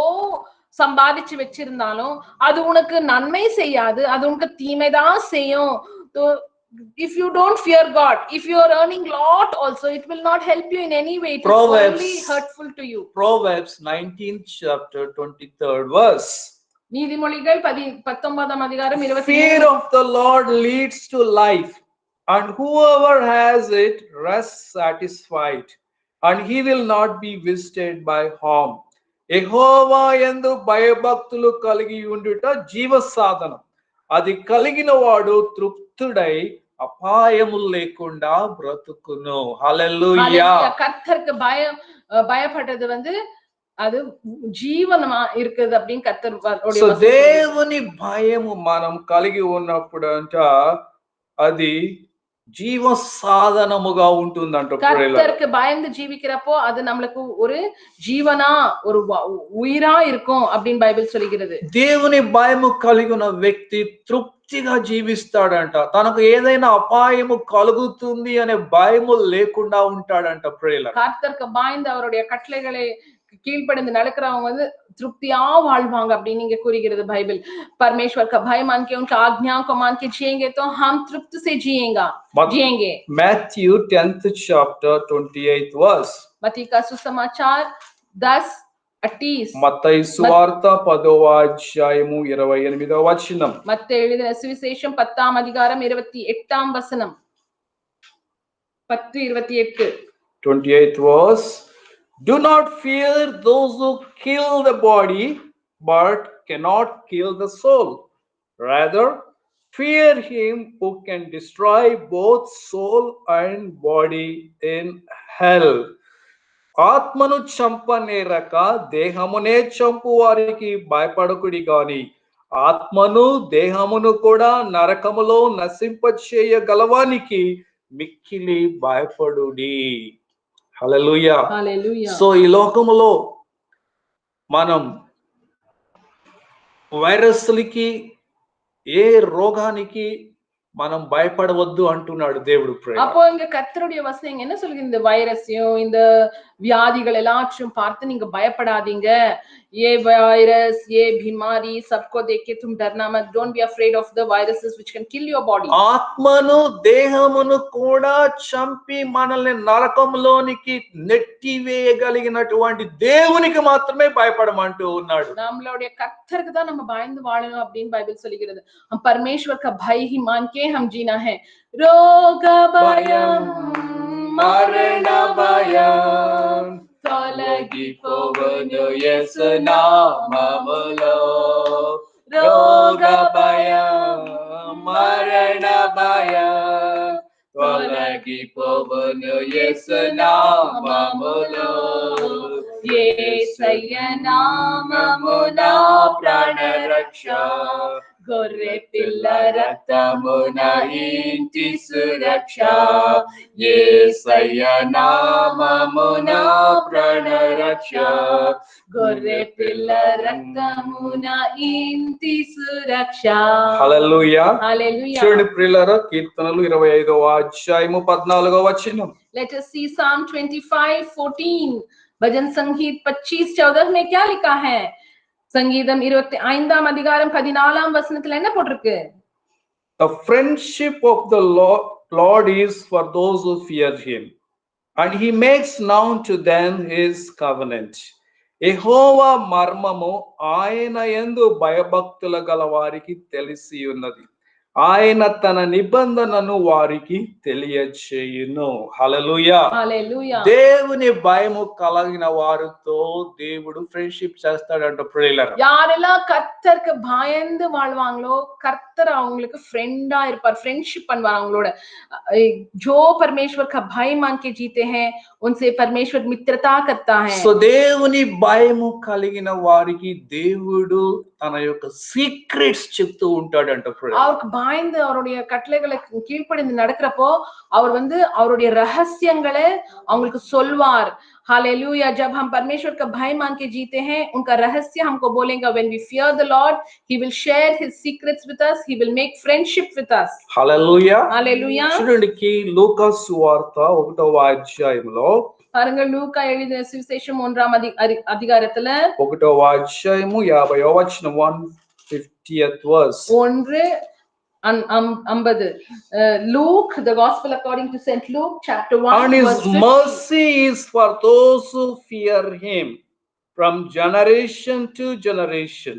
Speaker 2: சம்பாதிச்சு வச்சிருந்தாலும் அது உனக்கு நன்மை செய்யாது, அது உனக்கு தீமைதான் செய்யும். If you don't fear God, if you are earning lot also, it will not help you in any way. It is only hurtful to you.
Speaker 1: Proverbs 19th chapter 23rd verse.
Speaker 2: நீதிமொழிகள் 19ஆம் அதிகாரம் 23.
Speaker 1: Fear of the Lord leads to life, and whoever has it rests satisfied, and he will not be visited by harm. యెహోవా యందు భయభక్తులు కలిగి ఉండుట జీవ సాధనం, అది కలిగిన వాడు తృప్తుడై అపాయములు లేకుండా బ్రతుకును. హల్లెలూయా.
Speaker 2: கர்த்தருக்கு பயப்படுறது அது జీవనమా இருக்குது அப்படின்னு கர்த்தர்.
Speaker 1: సో దేవుని భయము మనం కలిగి ఉన్నప్పుడు అంట అది జీవ సాధనముగా ఉంటుందంట.
Speaker 2: கர்த்தருக்கு பயந்து ஜீவிக்கிறப்போ அது நமக்கு ஒரு ஜீவனா ஒரு உயிரா இருக்கும் அப்படின்னு பைபிள் சொல்கிறது.
Speaker 1: దేవుని భయము కలిగిన వ్యక్తి తృప్తిగా జీవిస్తాడంట. తనకు ఏదైనా అపాయము కలుగుతుంది అనే భయము లేకుండా ఉంటాడంట ప్రియులారా.
Speaker 2: கர்த்தருக்கு பயந்து அவருடைய கட்டளைகளை கீழ்ப்படிந்து நடக்கிறவங்க तृप्तिया வாழ்வாங்க அப்படின்னு இங்க கூறுகிறது பைபிள். परमेश्वर का भय मान के उनका आज्ञाओं को मान के जिएंगे तो हम तृप्त से जिएंगे.
Speaker 1: Matthew 10th chapter 28th verse.
Speaker 2: मत्ती का सुसमाचार 10:28.
Speaker 1: మత్తయి సువార్త 10వ అధ్యాయము 28వ వచనం.
Speaker 2: மத்தேயு எழுதின சுவிசேஷம் 10ஆம் அதிகாரம் 28ஆம் வசனம். 10:28.
Speaker 1: 28th verse. Do not fear those who kill the body, but cannot kill the soul. Rather, fear him who can destroy both soul and body in hell. ఆత్మను చంపనేరక దేహమునే చంపు వారికి భయపడకుడి గాని ఆత్మను దేహమును కూడా నరకములో నశింపచేయగలవానికి మిక్కిలి భయపడుడి. హల్లెలూయా.
Speaker 2: Hallelujah.
Speaker 1: సో ఈ లోకములో మనం వైరస్లకి ఏ రోగానికి మనం భయపడవద్దు అంటున్నాడు దేవుడు.
Speaker 2: அப்போ இங்க கர்த்தருடைய வசனம் என்ன சொல்லுது? இந்த வைரஸையும் இந்த வியாதிகள் எல்லாத்தையும் பார்த்து நீங்க பயப்படாதீங்க. ये वायरस ये बीमारी सबको देख के तुम डरना मत. Don't be afraid of the viruses which can kill your body.
Speaker 1: ఆత్మను దేహమును కూడా చంపి మనల్ని నరకంలోనికి నెట్టివేయగలిగినటువంటి దేవునికి మాత్రమే భయపడమంటూ ఉన్నాడు.
Speaker 2: நம்மளுடைய கர்த்தருக்கு தான் நம்ம பயந்து வாழணும் அப்படின்னு பைபிள் சொல்லுகிறது. हम परमेश्वर का भय ही मान के हम जीना है. रोग भयम मरण भयम తొలగిపోవును యేసు నామములో. రోగ భయం మరణ భయం తొలగిపోవును యేసు నామములో. యేసయ్య నామమున ప్రాణరక్ష గొర్రె పిల్ల రక్తమున ఇంటి సురక్ష. యేసయ్య నామమున ప్రాణరక్ష గొర్రె పిల్ల రక్తమున ఇంటి సురక్ష.
Speaker 1: హల్లెలూయా.
Speaker 2: హల్లెలూయా.
Speaker 1: చూడండి ప్రియులారా, కీర్తనలు 25వ అధ్యాయము 14వ వచనం.
Speaker 2: Let us see Psalm 25:14. भजन संगीत 25:14 में क्या लिखा है? संगीतम 25ஆம் அதிகாரம் 14ஆம் வசனத்துல என்ன போட்டிருக்கு?
Speaker 1: The friendship of the Lord is for those who fear him, and he makes known to them his covenant. యెహోవా మర్మము ఆయన యందు భయభక్తుల గల వారికి తెలిసి ఉన్నది. ఆయన తన నిబంధనను వారికి తెలియచేయును. హల్లెలూయా.
Speaker 2: హల్లెలూయా.
Speaker 1: దేవుని భయము కలిగిన వారితో దేవుడు ఫ్రెండ్షిప్ చేస్తాడంట ప్రియులారా.
Speaker 2: யாரெல்லாம் கர்த்தருக்கு பயந்து வாழ்வாங்களோ கர்த்தர் அவங்களுக்கு ஃப்ரெண்டா இருப்பார். ஃப்ரெண்ட்ஷிப் பண்ணுவார் அவங்களோட. जो परमेश्वर का भय मान के जीते हैं उनसे परमेश्वर मित्रता करता है.
Speaker 1: సో దేవుని భయము కలిగిన వారికి దేవుడు తన యొక్క సీక్రెట్స్ చెప్తూ ఉంటాడంట ప్రియులారా.
Speaker 2: அவருக்கு பயந்து அவருடைய கட்டளைகளை கீழ்ப்படிந்து நடக்கிறப்போ அவர் வந்து அவருடைய ரகசியங்களை அவங்களுக்கு சொல்வார். हालेलुया. जब हम परमेश्वर का भय मान के जीते हैं उनका रहस्य हमको बोलेगा. when we fear the Lord he will share his secrets with us. he will make friendship with us.
Speaker 1: Hallelujah.
Speaker 2: Hallelujah.
Speaker 1: చూడండి లూకా సువార్త 1వ అధ్యాయంలో
Speaker 2: பாருங்க லூக்கா எழுதின சுவிசேஷம் 1ஆம் அதிகாரத்துல
Speaker 1: 1వ అధ్యాయము 50వ వచనం 150th verse.
Speaker 2: 1:50. Luke, the gospel according to St. Luke, chapter 1.
Speaker 1: And his mercy is for those who fear him from generation to generation.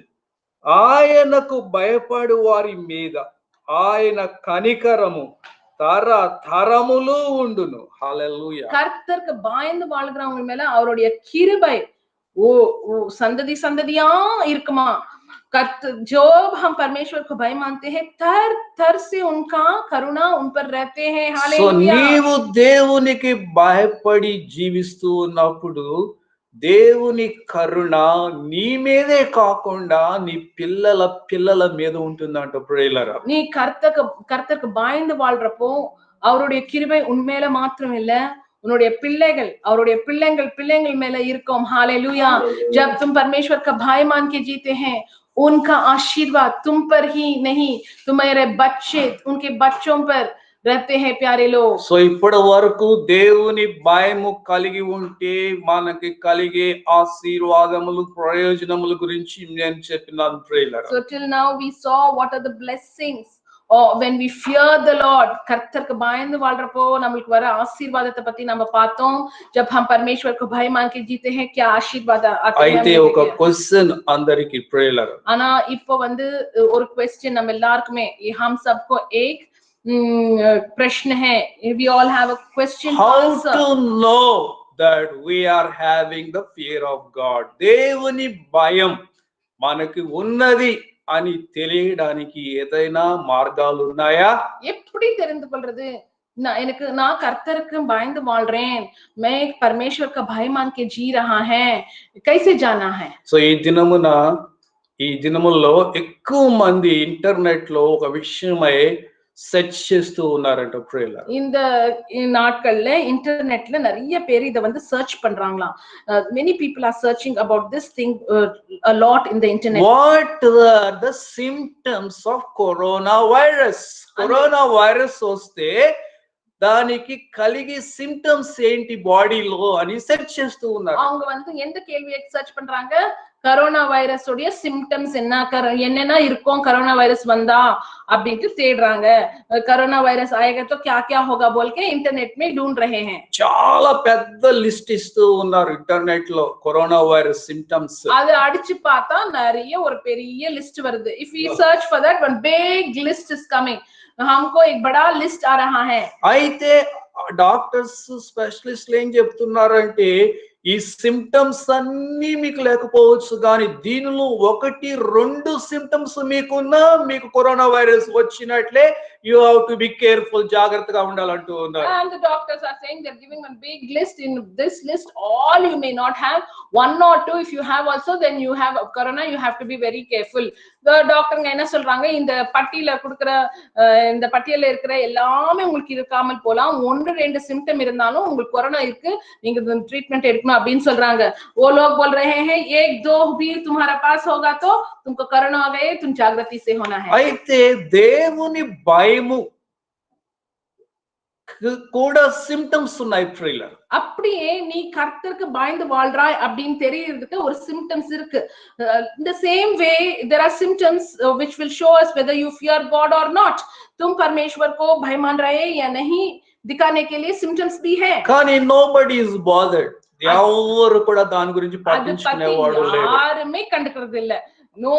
Speaker 1: ఆయనకు భయపడు వారి మీద ఆయన కనికరము తరతరములు ఉండును. హల్లెలూయా.
Speaker 2: கர்த்தருக்கு பயந்து வாழ்கிறவங்க மேல அவருடைய கிருபை சந்ததி சந்ததியா இருக்குமா. जो हम परमेश्वर को भय मानते हैं तर तर से उनका करुणा उन पर रहते हैं. हालेलुया.
Speaker 1: నీవు దేవునికి భయపడి జీవిస్తూ ఉన్నప్పుడు దేవుని కరుణ నీ మీదే కాకుండా నీ పిల్లల మీద ఉంటుందంట ప్రియులారా.
Speaker 2: நீ கர்த்தருக்கு பயந்து வாழ்றப்போ அவருடைய கிருபை உண்மையில மாத்திரம் இல்ல उन्होंने पिल्लेगल அவருடைய பிள்ளைங்கள் மேல இருக்கும். हालेलुया. जब तुम परमेश्वर का भय मान के जीते हैं उनका आशीर्वाद तुम पर ही नहीं तुम्हारे बच्चे उनके बच्चों पर रहते हैं प्यारे लोग.
Speaker 1: సో ఇప్పటి వరకు దేవుని భయము కలిగి ఉంటే మనకి కలిగే ఆశీర్వాదములు ప్రయోజనముల గురించి నేను చెప్పినాను ప్రియులారా.
Speaker 2: So till now we saw what are the blessings or when we fear the Lord. கர்த்தருக்கு பயந்து வாழ்றப்போ நமக்கு வர ஆசீர்வாதத்தை பத்தி நம்ம பார்த்தோம். जब हम परमेश्वर को भय मान के जीते हैं क्या आशीर्वाद आते हैं.
Speaker 1: అయితే ఒక క్వశ్చన్ అందరికి ప్రియులారా.
Speaker 2: ஆனா இப்போ வந்து ஒரு क्वेश्चन நம்ம எல்லாருக்குமே हम सबको एक प्रश्न है. we all have a question.
Speaker 1: How to know that we are having the fear of God? దేవుని భయం మనకి ఉన్నది అని తెలియడానికి ఏదైనా మార్గాలు ఉన్నాయా?
Speaker 2: எப்படி தெரிந்து கொள்றது? நான் கர்த்தருக்கு பயந்து வாழ்றேன், मैं परमेश्वर का भय मान के जी रहा है, कैसे जाना है?
Speaker 1: సో ఈ దినముల్లో ఎక్కువ మంది ఇంటర్నెట్ లో ఒక విషయమై సెర్చ్ చేస్తూ ఉన్నారంట ప్రియులారా.
Speaker 2: இந்த நாட்கள்ல இன்டர்நெட்ல நிறைய பேர் இத வந்து search பண்றாங்களாம். many people are searching about this thing a lot in the internet.
Speaker 1: What are the symptoms of coronavirus? Coronavirus వస్తే దానికి కలిగే సింప్టమ్స్ ఏంటి బాడీలో అని సెర్చ్ చేస్తూ ఉన్నారు.
Speaker 2: அவங்க வந்து எந்த கேள்வியை சர்ச் பண்றாங்க? கரோனா வைரஸ் உடைய சிம்டம்ஸ் என்னென்ன இருக்கும் கரோனா வைரஸ் வந்தா அப்படின்ட்டு தேடுறாங்க. కరోనా వైరస్ आएगा तो क्या क्या होगा बोल के इंटरनेट में ढूंढ रहे हैं.
Speaker 1: చాలా పెద్ద లిస్ట్ ఇస్తూ ఉన్నారు ఇంటర్నెట్ లో కరోనా వైరస్ సింప్టమ్స్.
Speaker 2: அது அடிச்சு பார்த்தா நிறைய ஒரு பெரிய லிஸ்ட் வருது. if we search for that one big list is coming. हमको एक बड़ा लिस्ट आ रहा है.
Speaker 1: అయితే డాక్టర్స్ స్పెషలిస్టులు ఏం చెప్తున్నారంటే ఈ సింప్టమ్స్ అన్ని మీకు లేకపోవచ్చు కానీ దీనిలో 1-2 సింప్టమ్స్ మీకున్నా మీకు కరోనా వైరస్ వచ్చినట్లే you have to be careful, జాగ్రత్తగా ఉండాలంటూ ఉన్నారు.
Speaker 2: And the doctors are saying they're giving a big list. In this list all you may not have, 1 or 2 if you have also, then you have corona, you have to be very careful. The doctor என்ன சொல்றாங்க, இந்த பட்டியல கொடுக்கிற இந்த பட்டியல இருக்கிற எல்லாமே உங்களுக்கு இருக்காமல் போலாம், 1-2 சிம்டம் இருந்தாலும் உங்களுக்கு கொரோனா இருக்கு, நீங்க ட்ரீட்மென்ட் எடுக்கணும் அப்படினு சொல்றாங்க. वो लोग बोल रहे हैं 1-2 भी तुम्हारे पास होगा तो तुमको कोरोना आ गए, तुम जागृति से होना है.
Speaker 1: అయితే దేవుని భయము కూడా సింప్టమ్స్ ఉన్నాయి ప్రియులారా.
Speaker 2: அப்படியே நீ கர்த்தருக்கு பயந்து வாழ்றாய் அப்படினு தெரியிறதுக்கு ஒரு சிம்டம்ஸ் இருக்கு. In the same way there are symptoms which will show us whether you fear God or not. तुम परमेश्वर को भय मान रहे या नहीं दिखाने के लिए symptoms भी है.
Speaker 1: కానీ nobody is bothered. ఎవరు కూడా దాని గురించి పట్టించుకునేవాడు లేరు.
Speaker 2: யாருமே கண்டுக்கிறது இல்ல. नो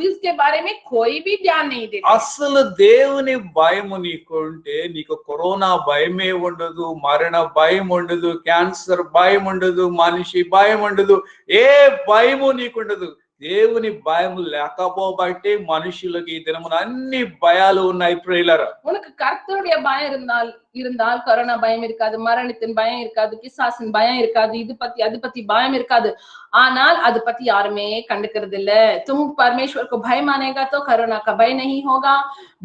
Speaker 2: उसके बारे में कोई भी ध्यान नहीं देते.
Speaker 1: అసలు దేవుని భయము నీకుంటే నీకు కరోనా భయమే ఉండదు, మరణ భయం ఉండదు, క్యాన్సర్ భయం ఉండదు, మనిషి భయం ఉండదు, ఏ భయము నీకుండదు. దేవుని భయము లేకపోబట్టే మనుషులకు ఈ దినమున అన్ని భయాలు ఉన్నాయి ప్రియులారా.
Speaker 2: உனக்கு கர்த்தருடைய பயம் இருந்தால் கொரோனா பயம் இருக்காது, மரணத்தின் பயம் இருக்காது, பிசாசின் பயம் இருக்காது, அது பத்தி பயம் இருக்காது. ஆனால் அது பத்தி யாருமே கண்டுக்கிறது இல்ல. तुम परमेश्वर को भय मानेगा तो कोरोना का भय नहीं होगा,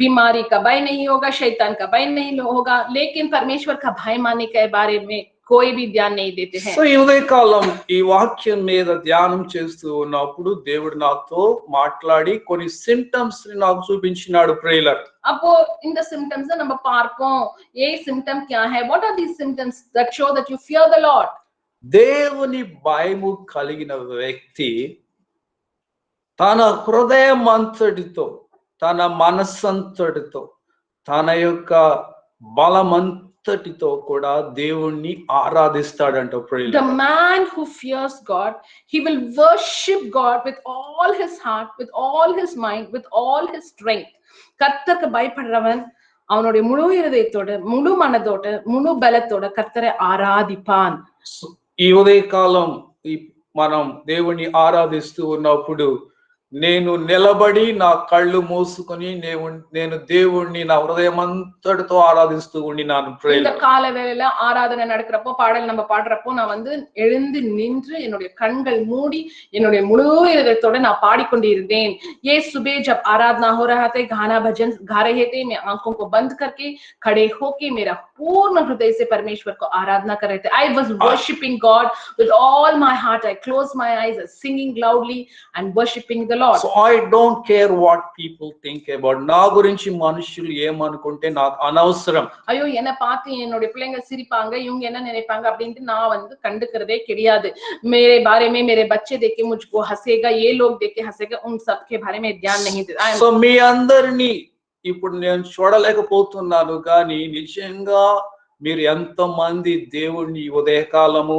Speaker 2: बीमारी का भय नहीं होगा, शैतान का भय नहीं होगा, लेकिन परमेश्वर का भय मानने के बारे में कोई भी ध्यान नहीं देते हैं.
Speaker 1: సో ఈ ఉదయకాలం ఈ వాక్యం మీద ధ్యానం చేస్తూ ఉన్నప్పుడు దేవుడు నాతో మాట్లాడి కొన్ని సింప్టమ్స్ ని నాకు చూపించినాడు ప్రియులారా.
Speaker 2: அப்போ இந்த symptoms நம்ம பார்ப்போம். ఏ symptom क्या है? What are these symptoms that show that you fear the Lord?
Speaker 1: దేవుని భయము కలిగిన వ్యక్తి తన హృదయమంతటితో, తన మనస్సంతటితో, తన యొక్క బలమంతటితో కూడా దేవుణ్ణి ఆరాధిస్తాడంట ప్రియులారా.
Speaker 2: The man who fears God, he will worship God with all his heart, with all his mind, with all his strength. கர்த்தருக்கு பயப்படுறவன் அவனுடைய முழு இருதயத்தோட, முழு மனதோட, முழு பலத்தோட கர்த்தரை ஆராதிப்பான்.
Speaker 1: ఈ ఉదయకాలం మనం దేవుణ్ణి ఆరాధిస్తూ ఉన్నప్పుడు నేను నిలబడి నా కళ్ళు మూసుకొని నేను దేవుణ్ణి నా హృదయం అంతటితో ఆరాధిస్తూ ఉండినాను.
Speaker 2: இந்த கால வேளையில ஆராதனை நடக்கிறப்போ, பாடல் நம்ம பாடுறப்போ நான் வந்து எழுந்து நின்று என்னுடைய கண்கள் மூடி என்னுடைய முழு இதயத்தோட நான் பாடிக்கொண்டிருந்தேன். ये सुबह जब आराधना हो रहा था, गाना भजन गा रहे थे, मैं आंखों को बंद करके खड़े होके मेरा पूर्ण हृदय से परमेश्वर को आराधना कर रहे थे. I was worshiping God with all my heart. I closed my eyes, singing loudly and worshiping the Lord.
Speaker 1: So I don't care what people think about. నా గురించి మనుషులు ఏమనుకుంటే నాకు అనవసరం.
Speaker 2: ஐயோ என்ன பார்த்து என்னோட பிள்ளைங்க சிரிப்பாங்க, இவங்க என்ன நினைப்பாங்க அப்படின்ட்டு நான் வந்து கண்டுக்கிறதே கிடையாது. मेरे बारे में मेरे बच्चे देख के मुझको हंसेगा, ये लोग देख के हंसेगा, उन सब के बारे में ध्यान नहीं देता.
Speaker 1: సో మీ అందరినీ ఇప్పుడు నేను చూడలేకపోతున్నాను కానీ నిజంగా మీరు ఎంతమంది దేవుణ్ణి ఉదయకాలము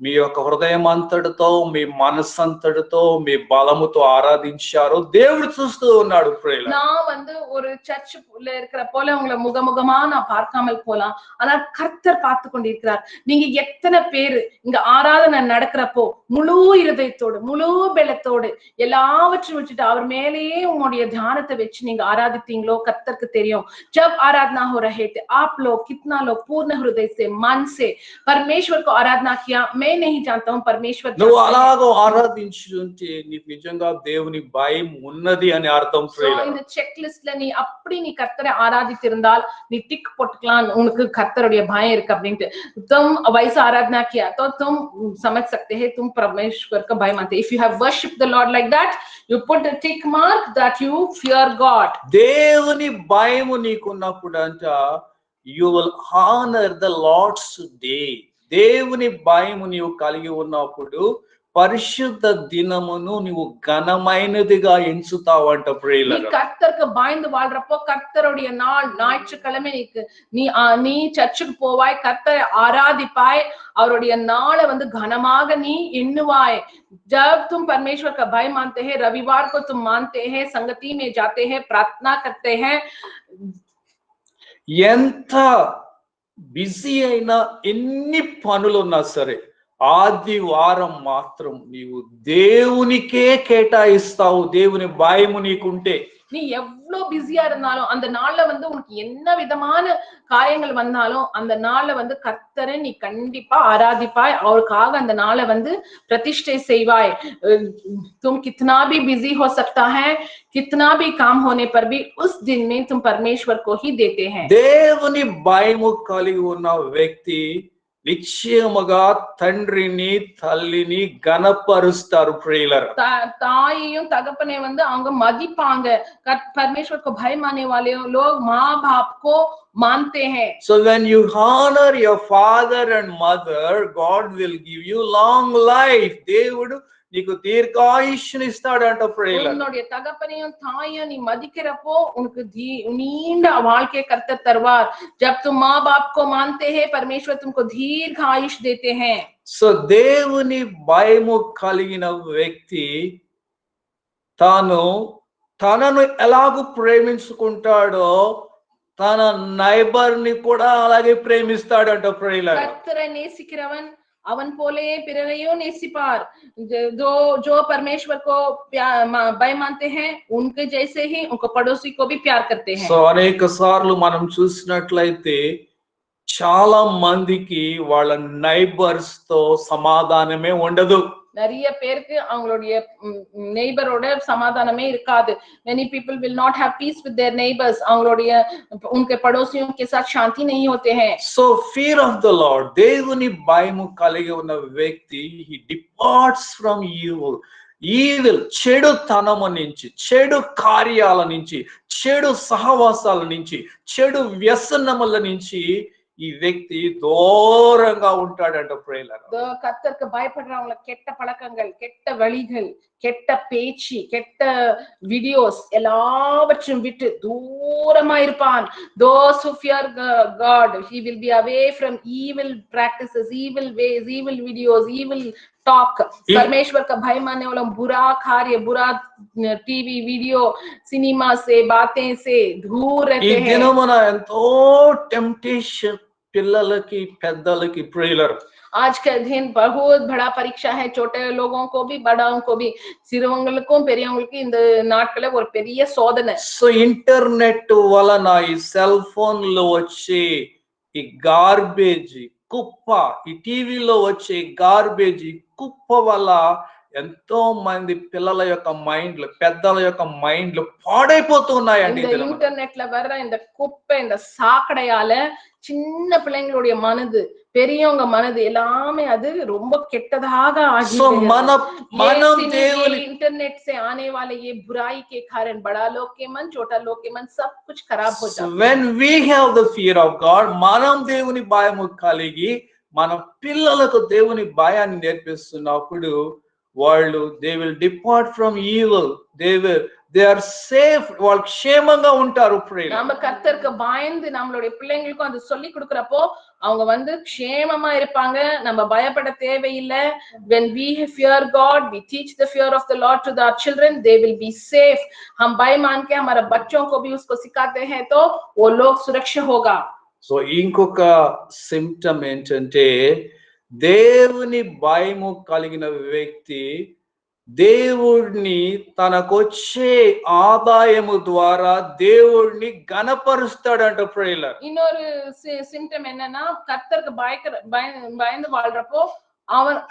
Speaker 1: మీ యొక్క హృదయం అంతటితో, మీ మనస్సు అంతటితో, మీ బలముతో ఆరాధించారో దేవుడు చూస్తూ ఉన్నాడు ప్రియులారా.
Speaker 2: நான் வந்து ஒரு சர்ச்சுல இருக்கிற போல உங்களை முகமுகமா நான் பார்க்காமல் போலாம், ஆனால் கர்த்தர் பார்த்து கொண்டிருக்கிறார். நீங்க எத்தனை பேரு இங்க ஆராதனை நடக்கிறப்போ முழு இருதயத்தோடு, முழு பலத்தோடு எல்லாவற்றையும் விட்டுட்டு அவர் மேலேயே உங்களுடைய தியானத்தை வச்சு நீங்க ஆராதித்தீங்களோ கர்த்தருக்கு தெரியும். जब आराधना हो रहे थे आप लोग कितना लोग पूर्ण हृदय से, मन से परमेश्वर को आराधना किया, मैं नहीं जानता हूँ, परमेश्वर
Speaker 1: నువ్వు
Speaker 2: जानता है।
Speaker 1: అలాగో ఆరాధించుంటే నీకు నిజంగా దేవుని భయం ఉన్నది అని అర్థం
Speaker 2: So,
Speaker 1: ప్రియులారా.
Speaker 2: இந்த செக்லிஸ்ட்ல நீ அப்படி நீ கர்த்தரை ஆராதித்திருந்தால் நீ டிக் போட்டுக்கலாம், உனக்கு கர்த்தருடைய பயம் இருக்கு அப்படின்ட்டு. तुम वैसा आराधना किया तो तुम समझ सकते हैं तुम परमेश्वर का भय मानते. If you have worshipped the Lord like that, you put a tick mark that you fear God.
Speaker 1: దేవుని భయము నీకున్నప్పుడు అంట you will honour the Lord's day. దేవుని భయము నీవు కలిగి ఉన్నప్పుడు పరిశుద్ధ దినమును నీవు ఘనమైనదిగా ఎంచుతావంట
Speaker 2: நீ
Speaker 1: ప్రియులారా.
Speaker 2: கர்த்தருக்கு பயந்து வாழ்றப்போ கர்த்தருடைய நாள் ஞாயிற்றுக்கிழமை நீ சர்ச்சுக்கு போவாய், கர்த்தரை ஆராதிப்பாய், அவருடைய நாளை வந்து கனமாக நீ எண்ணுவாய். जब तुम परमेश्वर का भय मानते हैं, रविवार को तुम मानते हैं, संगति में जाते हैं, प्रार्थना करते हैं.
Speaker 1: ఎంత బిజీ అయినా, ఎన్ని పనులున్నా సరే, ఆదివారం మాత్రం నీవు దేవునికే కేటాయిస్తావు. దేవుని భయము నీకుంటే
Speaker 2: நீ எவ்வளவு பிஸியா இருந்தாலும் அந்த நாள்ல வந்து உனக்கு என்ன விதமான காரியங்கள் வந்தாலும் அந்த நாள்ல வந்து கர்த்தரை நீ கண்டிப்பா ஆராதிப்பாய், அவருக்காக அந்த நாளை வந்து பிரதிஷ்டை செய்வாய். तुम कितना भी बिजी हो सकता है, कितना भी काम होने पर भी उस दिन में तुम परमेश्वर को ही देते हैं.
Speaker 1: దేవుని భయము కలిగి ఉన్న వ్యక్తి నిశ్చయముగా తండ్రిని తల్లిని గణపరుస్తారు ప్రియులారా.
Speaker 2: தாயையும் தகப்பனை வந்து அவங்க மதிப்பாங்க. परमेश्वर को भय मानने वाले लोग माँ बाप को मानते हैं.
Speaker 1: So when you honor your father and mother, God will give you long life. దేవుడు నీకు దీర్ఘాయుష్ని ఇస్తాడంట ప్రియులారా.
Speaker 2: உன்னுடைய தகப்பனையும் தாயையும் நீ மதிக்கிறப்போ உனக்கு நீண்ட வாழ்க்கை கர்த்தர் தருவார். जब तुम माँ बाप को मानते हैं, परमेश्वर तुमको दीर्घ आयुष देते हैं.
Speaker 1: సో దేవుని భయము కలిగిన వ్యక్తి తనను ఎలాగూ ప్రేమించుకుంటాడో తన నైబర్ ని కూడా అలాగే ప్రేమిస్తాడంట ప్రియులారా.
Speaker 2: கர்த்தரை நேசிக்கிறவன் அவன் போலே பிறரையும் நேசிப்பார். जो परमेश्वर को भय मानते हैं उनके जैसे ही उनको पड़ोसी को भी प्यार करते हैं.
Speaker 1: సో అనేక సార్లు మనం చూసినట్లయితే చాలా మందికి వాళ్ళ నైబర్స్ తో సమాధానమే ఉండదు.
Speaker 2: நிறைய பேருக்கு அவங்களுடைய நெய்பரோட சமாதானமே இருக்காது. many people will not have peace with their neighbors. அவங்களுடைய उनके पड़ोसियों के साथ शांति नहीं होते हैं.
Speaker 1: So fear of the Lord, దేవుని భయము కలిగి ఉన్న వ్యక్తి he departs from evil. Evil చెడుతనము నుంచి, చెడు కార్యాల నుంచి, చెడు సహవాసాల నుంచి, చెడు వ్యసనముల నుంచి ఈ వ్యక్తి దూరంగా ఉంటాడంట ప్రియులారా.
Speaker 2: கர்த்தருக்கு பயப்படுறவங்க கெட்ட பழக்கங்கள், கெட்ட வழிகள், கெட்ட பேச்சு, கெட்ட வீடியோஸ் எல்லாவற்றையும் விட்டு தூரமா இருப்பான். those who fear God, he will be away from evil practices, evil ways, evil videos, evil talk. परमेश्वर का भय मानने वालों बुरा कार्य, बुरा टीवी, वीडियो, सिनेमा से, बातें से दूर रहते हैं.
Speaker 1: ఈ దినమున ఎంతో టెంప్టేషన్ పిల్లలకి పెద్దలకి ప్రియులారా.
Speaker 2: आज का दिन बहुत बड़ा परीक्षा है, छोटे लोगों को भी बड़ों को भी, சிறுவங்களுக்கும் பெரியவங்களுக்கும் இந்த நாட்கள ஒரு பெரிய சோதனை.
Speaker 1: సో ఇంటర్నెట్ వలన ఈ సెల్ ఫోన్ లో వచ్చే ఈ గార్బేజ్ కుప్ప, ఈ టీవీలో వచ్చే గార్బేజ్ కుప్ప వల్ల ఎంతో మంది పిల్లల యొక్క మైండ్లు, పెద్దల యొక్క మైండ్లు పాడైపోతున్నాయండి.
Speaker 2: இந்த இன்டர்நெட்ல வர்ற இந்த குப்பை, இந்த சாக்கடையால சின்ன பிள்ளைங்களுடைய மனது, பெரியவங்க மனது எல்லாமே அது ரொம்ப கெட்டதாக ஆகி
Speaker 1: సో మనం దేవుని
Speaker 2: इंटरनेट से आने वाले ये बुराई के कारण बड़ा लोग के मन, छोटा लोग के मन सब कुछ खराब हो जाता है.
Speaker 1: when we have the fear of God, మనం దేవుని భయము కలిగి మన పిల్లలకు దేవుని భయాన్ని నేర్పిస్తున్నప్పుడు వాళ్ళు they will depart from evil, they are safe, వాళ్ళు క్షేమంగా ఉంటారు ప్రియులారా.
Speaker 2: நாம கர்த்தருக்கு பயந்து நம்மளுடைய பிள்ளைங்களுக்கும் அது சொல்லி கொடுக்கறப்போ அவங்க வந்து க்ஷேமமா இருப்பாங்க. நம்ம பயப்பட தேவையில்லை. When we fear God, we teach the fear of the Lord to our children, they will be safe. हम भय मान के हमारे बच्चों को भी उसको सिखाते हैं तो वो लोग सुरक्षित होगा.
Speaker 1: సో ఇంకొక సిమ్టమ్ ఏంటంటే దేవుని భయము కలిగిన వ్యక్తి దేవుడిని తనకొచ్చే ఆదాయము ద్వారా దేవుడిని గణపరుస్తాడంట ప్రియులారా.
Speaker 2: இன்னொரு சிம்டம் என்னன்னா கர்த்தருக்கு பயந்து வாழ்றப்போ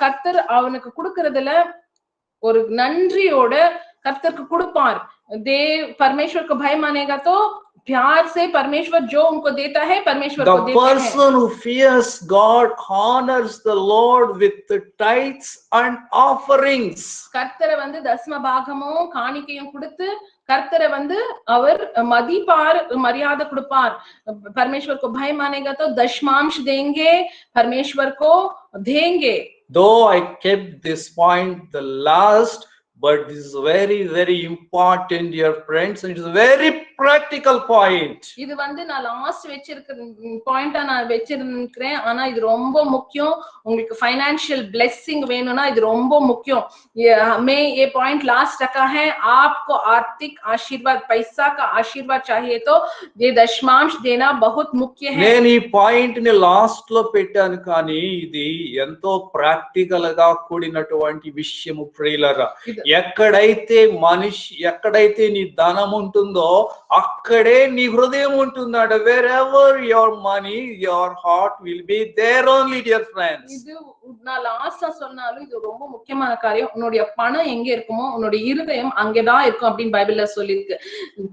Speaker 2: கர்த்தர் அவனுக்கு கொடுக்கறதுல ஒரு நன்றியோட கர்த்தருக்கு கொடுப்பார். परमेश्वर को भय मानेगा तो प्यार से परमेश्वर जो उनको देता है परमेश्वर को देता है.
Speaker 1: The person who fears God honors the Lord with the tithes and offerings.
Speaker 2: கர்த்தரை வந்து தசம பாகமும் காணிக்கையும் கொடுத்து கர்த்தரை வந்து அவர் மதிப்பார், மரியாதை கொடுப்பார். परमेश्वर को भय मानेगा तो दशमांश देंगे, परमेश्वर को देंगे.
Speaker 1: Though I kept this point the last, but this is very very important, dear friends, and it is a very practical point.
Speaker 2: இது வந்து நான் லாஸ்ட் வெச்சிருக்கிற பாயிண்டா நான் வெச்சிருக்கேன். ஆனா இது ரொம்ப முக்கியம். உங்களுக்கு ஃபைனான்ஷியல் ब्लेसिंग வேணும்னா இது ரொம்ப முக்கியம். मैं ये पॉइंट लास्ट रखा है. आपको आर्थिक आशीर्वाद, पैसा का आशीर्वाद चाहिए तो ये दशमांश देना बहुत मुख्य है.
Speaker 1: నేను ఈ పాయింట్ ని లాస్ట్ లో పెట్టాను కానీ ఇది ఎంతో ప్రాక్టికల్ గా కూడినటువంటి విషయము ప్రియులారా. ఎక్కడైతే నీ ధనం ఉంటుందో అక్కడే నీ హృదయం ఉంటుందట. wherever your money, your heart will be there only, dear friends.
Speaker 2: இது நான் லாஸ்டா சொன்னாலும் இது ரொம்ப முக்கியமான காரியம். உன்னுடைய பணம் எங்க இருக்குமோ உன்னுடைய இருதயம் அங்கதான் இருக்கும் அப்படின்னு பைபிள்ல சொல்லிருக்கு.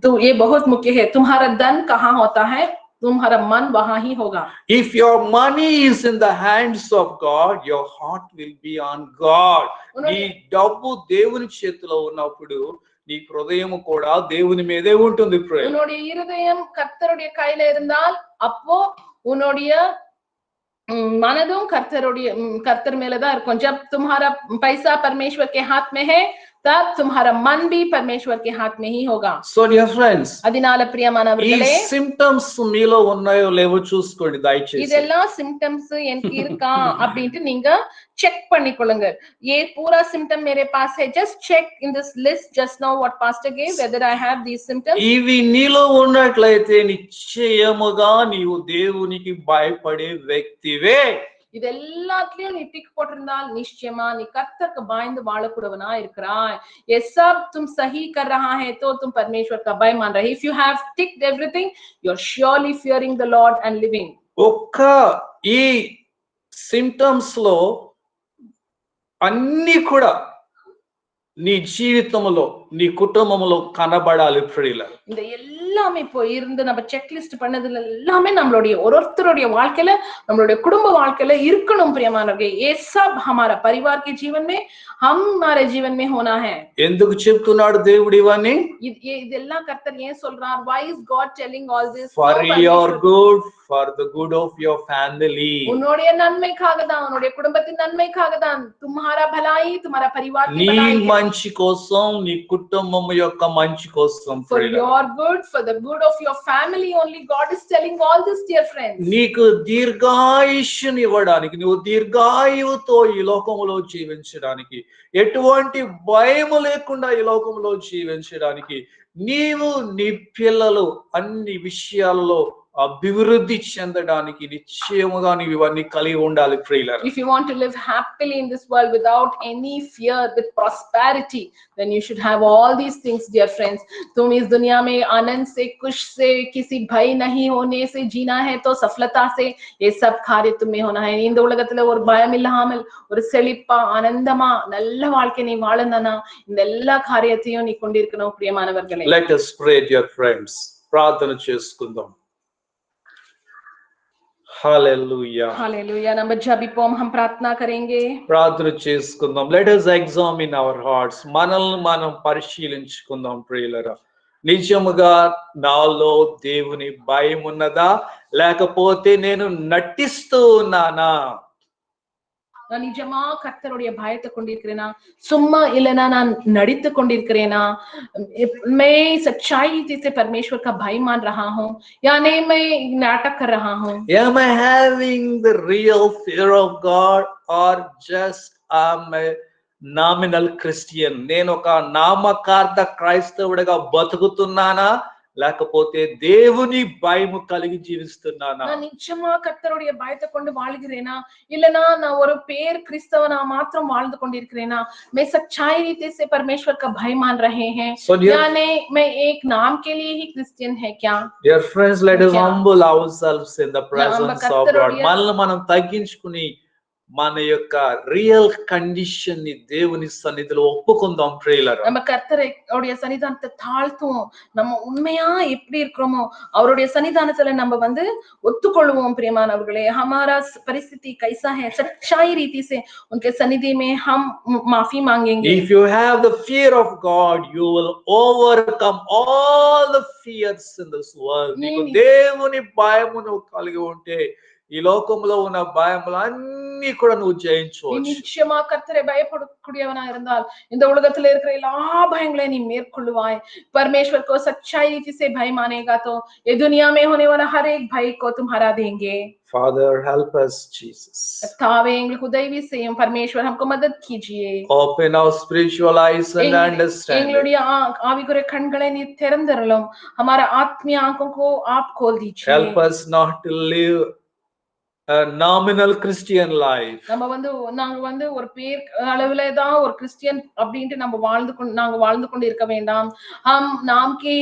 Speaker 2: तो ये बहुत मुख्य है. तुम्हारा धन कहाँ होता है तुम्हारा मन वहां ही होगा.
Speaker 1: If your money is in the hands of God, your heart will be on God. నీ డబ్బు దేవుని చేతిలో ఉన్నప్పుడు నీ హృదయం కూడా దేవుని మీదే ఉంటుంది.
Speaker 2: உன்னுடைய இருதயம் கர்த்தருடைய கையில இருந்தால் அப்போ உன்னுடைய மனதும் கர்த்தர் மேலதான் இருக்கும். जब तुम्हारा पैसा परमेश्वर के हाथ में है तब तुम्हारा मन भी परमेश्वर के हाथ में ही होगा.
Speaker 1: So dear friends,
Speaker 2: அதனால பிரியமானவர்களே,
Speaker 1: ఈ symptoms మీలో ఉన్నాయో లేవో చూసుకోండి దయచేసి.
Speaker 2: இதெல்லாம் சிம்டம்ஸ் எனக்கு இருக்கா அப்படினு நீங்க செக் பண்ணிக்கொள்ளுங்க. ये पूरा सिम्टम मेरे पास है. just check in this list just now what pastor gave whether I have these symptoms.
Speaker 1: ఇవి నీలో ఉన్నట్లయితే నిశ్చయముగా నీవు దేవునికి భయపడే వ్యక్తివే.
Speaker 2: இது எல்லாத்துலயும் நீ டிக் போட்டிருந்தால் நிச்சயமா நீ கர்த்தருக்கு பயந்து வாழக்கூடியவனா இருக்கிறாய். ये सब तुम सही कर रहा है तो तुम परमेश्वर का भय मान रहे. if you have ticked everything, you're surely fearing the Lord and living.
Speaker 1: ఒక్క ఈ సింప్టమ్స్ లో అన్ని కూడా నీ జీవితంలో నీ కుటుంబంలో కనబడాలి ప్రియులారా.
Speaker 2: இந்த எல்லாமே இப்போ இருந்து நம்ம செக் லிஸ்ட் பண்ணதுல எல்லாமே நம்மளுடைய ஒருத்தருடைய வாழ்க்கையில நம்மளுடைய குடும்ப வாழ்க்கையில இருக்கணும் பிரியமானவர்களே. ये सब हमारा परिवार के जीवन में हमारे जीवन में होना है.
Speaker 1: ఎందుకు చెప్తున్నాడు దేవుడు ఇవన్నీ?
Speaker 2: இதெல்லாம் கர்த்தர் ஏன் சொல்றார்? why is God telling all this?
Speaker 1: For your good, for the good of your family.
Speaker 2: உன்னுடைய நன்மைக்காக தான், உன்னுடைய குடும்பத்தின் நன்மைக்காக தான். तुम्हारा भलाई, तुम्हारा परिवार की भलाई,
Speaker 1: నీ మంచి కోసం, నీ కుటుంబం యొక్క మంచి కోసం.
Speaker 2: for your good, for the good of your family only God is telling all this, dear friends.
Speaker 1: నీకు దీర్ఘాయుష్ని ఇవ్వడానికి, నువ్వు దీర్ఘాయువుతో ఈ లోకములో జీవించడానికి, ఎటువంటి భయము లేకుండా ఈ లోకంలో జీవించడానికి, నీవు నీ పిల్లలు అన్ని విషయాల్లో అభివృద్ధి చెందడానికి నిశ్చయముగా నీవు ఇవన్నీ కలిగి ఉండాలి ప్రియులారా.
Speaker 2: If you want to live happily in this world without any fear, with prosperity, then you should have all these things, dear friends. तुम इस दुनिया में आनंद से, खुश से, किसी भय नहीं होने से जीना है तो सफलता से ये सब कार्य तुम्हें होना है. இந்த உலகத்துல ஒரு பயம் இல்லாமல் ஒரு செழிப்பா ஆனந்தமா நல்ல வாழ்க்கை நீ வாழணும்னா இந்த எல்லா காரியத்தையும் நீ கொண்டிருக்கணும் பிரியமானவர்களே.
Speaker 1: Let us pray, dear friends. ప్రార్థన చేసుకుందాం. Hallelujah.
Speaker 2: Hallelujah. நம்ம ஜெபிப்போம், हम प्रार्थना करेंगे.
Speaker 1: ప్రార్థన చేసుకుందాం. Let us examine our hearts. మనల్ని మనం పరిశీలించుకుందాం ప్రియులారా. నిజముగా నాలో దేవుని భయం ఉన్నదా, లేకపోతే నేను నటిస్తూ ఉన్నానా?
Speaker 2: நான் நிஜமா கர்த்தருடைய பயத்தை கொண்டிருக்கிறேனா, சும்மா இல்லனா நான் நடித்து கொண்டிருக்கிறேனா, मैं सच्चाई से परमेश्वर का भय मान रहा हूँ या नहीं मैं नाटक कर रहा हूँ?
Speaker 1: Am I having the real fear of God or just am a nominal Christian? నేను ఒక నామకార్థ క్రైస్తవుడిగా బతుకుతున్నానా లేకపోతే దేవుని భయము కలిగి జీవిస్తున్నానా?
Speaker 2: நான் நிச்சயமா கர்த்தருடைய பயத்தை கொண்டு வாழ்கிறேனா, இல்லனா நான் ஒரு பேர் கிறிஸ்தவனா மாத்திரம் வாழ்ந்து கொண்டிருக்கிறேனா? मैं सच्चाई रीति से परमेश्वर का भय मान रहे हैं या नहीं मैं एक नाम के लिए ही क्रिश्चियन है क्या?
Speaker 1: Dear friends, let us humble ourselves in the
Speaker 2: நம்ம
Speaker 1: presence of God.
Speaker 2: கர்த்தருடைய
Speaker 1: మనల్ని మనం తగ్గించుకుని మన యొక్క రియల్ కండిషన్ ని దేవుని సన్నిధిలో ఒప్పుకుందాం ప్రియులారా.
Speaker 2: நம்ம கர்த்தருடைய சன்னிதானத்தை தாழ்த்துவோம். நம்ம உண்மையா எப்படி இருக்கிறோமோ அவருடைய சன்னிதானத்துல நம்ம வந்து ஒத்துக்கொள்வோம் பிரியமானவர்களே. हमारा परिस्थिति कैसा है, सच्चाई रीति से उनके सन्निधि में हम माफी मांगेंगे.
Speaker 1: If you have the fear of God, you will overcome all the fears in this world. నీకు దేవుని భయమును కలిగి ఉంటే ఈ లోకంలో ఉన్న భయములు అన్ని కూడా నువ్వు జయించవచ్చు.
Speaker 2: நிச்சயமா கர்த்தரை பயப்படக்கூடியவனா இருந்தால் இந்த உலகத்துல இருக்கிற எல்லா பயங்களையும் நீ மேற்கொள்ளுவாய். परमेश्वर को सच्चाई रीति से भय मानेगा तो ये दुनिया में होने वाला हर एक भय को तुम हरा देंगे.
Speaker 1: Father, help us, Jesus.
Speaker 2: கர்த்தாவே எங்களுக்கு உதவி செய்யும். परमेश्वर हमको मदद कीजिए.
Speaker 1: Open our spiritual eyes and understanding.
Speaker 2: எங்களுடைய ஆவிக்குரிய கண்களை நீ திறந்தருளும். हमारा आत्मीय आंखों को आप खोल दीजिए.
Speaker 1: Help us not to live a nominal Christian life.
Speaker 2: நாங்க வந்து ஒரு பேர் அளவுல தான் ஒரு கிறிஸ்டியன் அப்படின்ட்டு நாங்க வாழ்ந்து கொண்டு இருக்க வேண்டாம். हम नाम के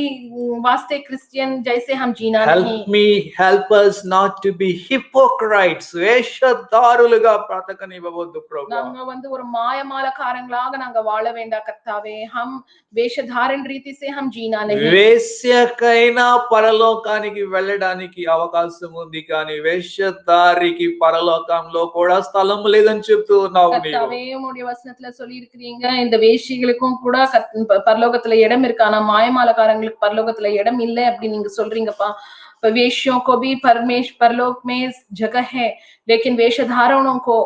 Speaker 2: वास्ते क्रिश्चियन जैसे हम जीना नहीं.
Speaker 1: Help us not to be hypocrites. வேஷதாருలుగా బ్రతకనివ్వవద్దు ప్రభువా.
Speaker 2: நாங்க வந்து ஒரு மாயமாலக்காரங்களாக நாங்க வாழ வேண்டாம் கர்த்தாவே. हम వేషధారణ రీతి से हम जीना नहीं.
Speaker 1: వేశ్యకైనా పరలోకానికి వెళ్ళడానికి అవకాశం ఉంది కానీ వేషధారికి పరలోకంలో కూడా స్థలం లేదని చెప్తూ ఉన్నావు నీవు.
Speaker 2: கர்த்தாவே உம்முடைய வசனத்துல சொல்லி இருக்கிறீங்க இந்த வேஷிகளுக்கும் கூட பரலோகத்துல இடம் இருக்கு, ஆனா மாயமாலக்காரங்களுக்கு பரலோகத்துல இடம் இல்லை அப்படி நீங்க சொல்றீங்கப்பா. वेश्यों को भी परलोक में जगह है, लेकिन वेशधारणों को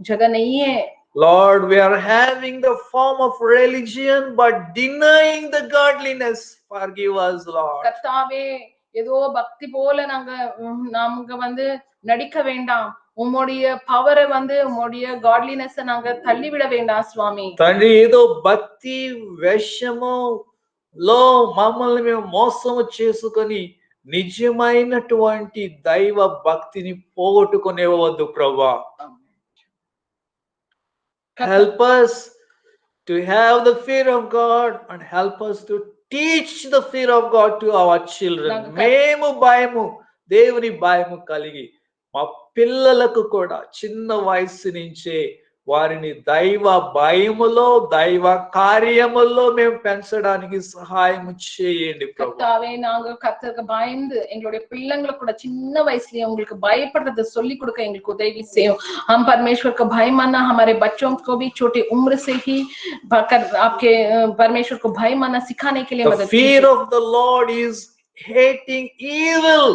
Speaker 2: जगह नहीं है.
Speaker 1: Lord, we are having the form of religion but denying the godliness. Forgive us, Lord.
Speaker 2: கர்த்தாவே ஏதோ பக்தி போல நாங்க வந்து நடிக்க வேண்டாம். உம்முடைய பவரை வந்து உம்முடைய காட்லினஸ் நாங்க தள்ளிவிட வேண்டாம் சுவாமி.
Speaker 1: తండ్రి ఏదో భక్తి వేషము లో మమ్మల్ని మేము మోసము చేసుకొని నిజమైనటువంటి దైవ భక్తిని పోగొట్టుకునేవద్దు ప్రభువా. Help us to have the fear of God and help us to teach the fear of God to our children. మేము భయము దేవుని భయము కలిగి మా పిల్లలకు కూడా చిన్న వయసు నుంచే వారిని దైవ భయములో దైవ కార్యములో మేము పెంచడానికి సహాయం చేయండి ప్రభువా.
Speaker 2: கர்த்தாவே நாங்க கர்த்தருக்கு பயந்து எங்களுடைய பிள்ளைங்களுக்கு கூட சின்ன வயசுலயே உங்களுக்கு பயப்படுறத சொல்லி கொடுக்க எங்களுக்கு உதவி செய்யும். हम परमेश्वर का भय मानना हमारे बच्चों को भी छोटी उम्र से ही आपके परमेश्वर को भय मानना सिखाने के लिए मदद कीजिए.
Speaker 1: The fear of the Lord is hating evil.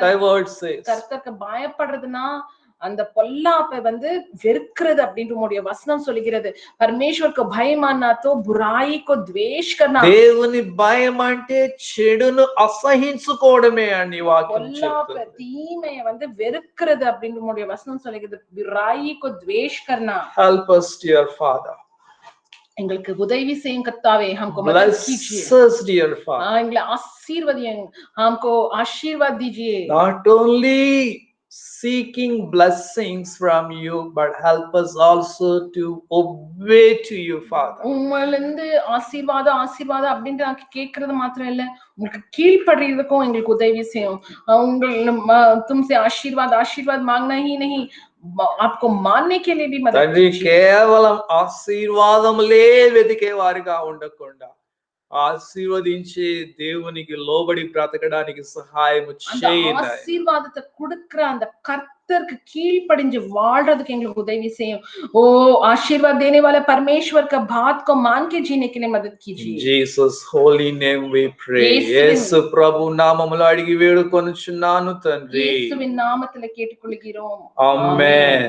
Speaker 1: Thy word says.
Speaker 2: கர்த்தருக்கு பயப்படுறதுனா அந்த பொல்லாப்பை வந்து வெறுக்கிறது அப்படின்ற உம்முடைய வசனம் சொல்லுகிறது. परमेश्वर को भय मानना तो बुराई को द्वेष करना.
Speaker 1: దేవుని భయం అంటే చెడును అసహించుకోవడమే అని వాక్యం చెప్తుంది.
Speaker 2: பொல்லாப்பை தீமையை வந்து வெறுக்கிறது அப்படின்ற உம்முடைய வசனம் சொல்லுகிறது. बुराई को द्वेष करना.
Speaker 1: Help us, dear Father.
Speaker 2: எங்களுக்கு உதவி செய்யும் கர்த்தாவே. हमको मदद कीजिए.
Speaker 1: Bless us, dear Father.
Speaker 2: எங்களை ஆசீர்வதிங்க. हमको आशीर्वाद दीजिए.
Speaker 1: Not only seeking blessings from you but help us also to obey to you, Father.
Speaker 2: உம்மிலிருந்து ஆசீர்வாதம் அப்படின்ட்டு நான் கேட்கறது மாத்திரம் இல்ல, உங்களுக்கு கீழ்ப்படுறதுக்கும் எங்களுக்கு உதவி செய்யும். तुमसे आशीर्वाद मांगना ही नहीं, आपको मानने के लिए भी मदद कीजिए.
Speaker 1: కేవలం ఆశీర్వాదములే వెతికే వారిగా ఉండకుండా ఆశీర్వదించే దేవునికి లోబడి బ్రతకడానికి సహాయం చేయండి.
Speaker 2: ఆశీర్వాదத்தை கொடுக்கிற அந்த கர்த்தருக்கு கீழ்ப்படிஞ்சு வாழ்றதுக்கு எங்களுக்கு உதவி செய்யும். ओ आशीर्वाद देने वाले परमेश्वर का बात को मान के जीने के लिए मदद कीजिए.
Speaker 1: Jesus holy name we pray. యేసు ప్రభు నామములో అడిగి వేడుకొనుచున్నాను తండ్రి.
Speaker 2: యేసుவின் நாமத்திலே கேட்டுக்கொள்கிறோம்.
Speaker 1: ஆமென்.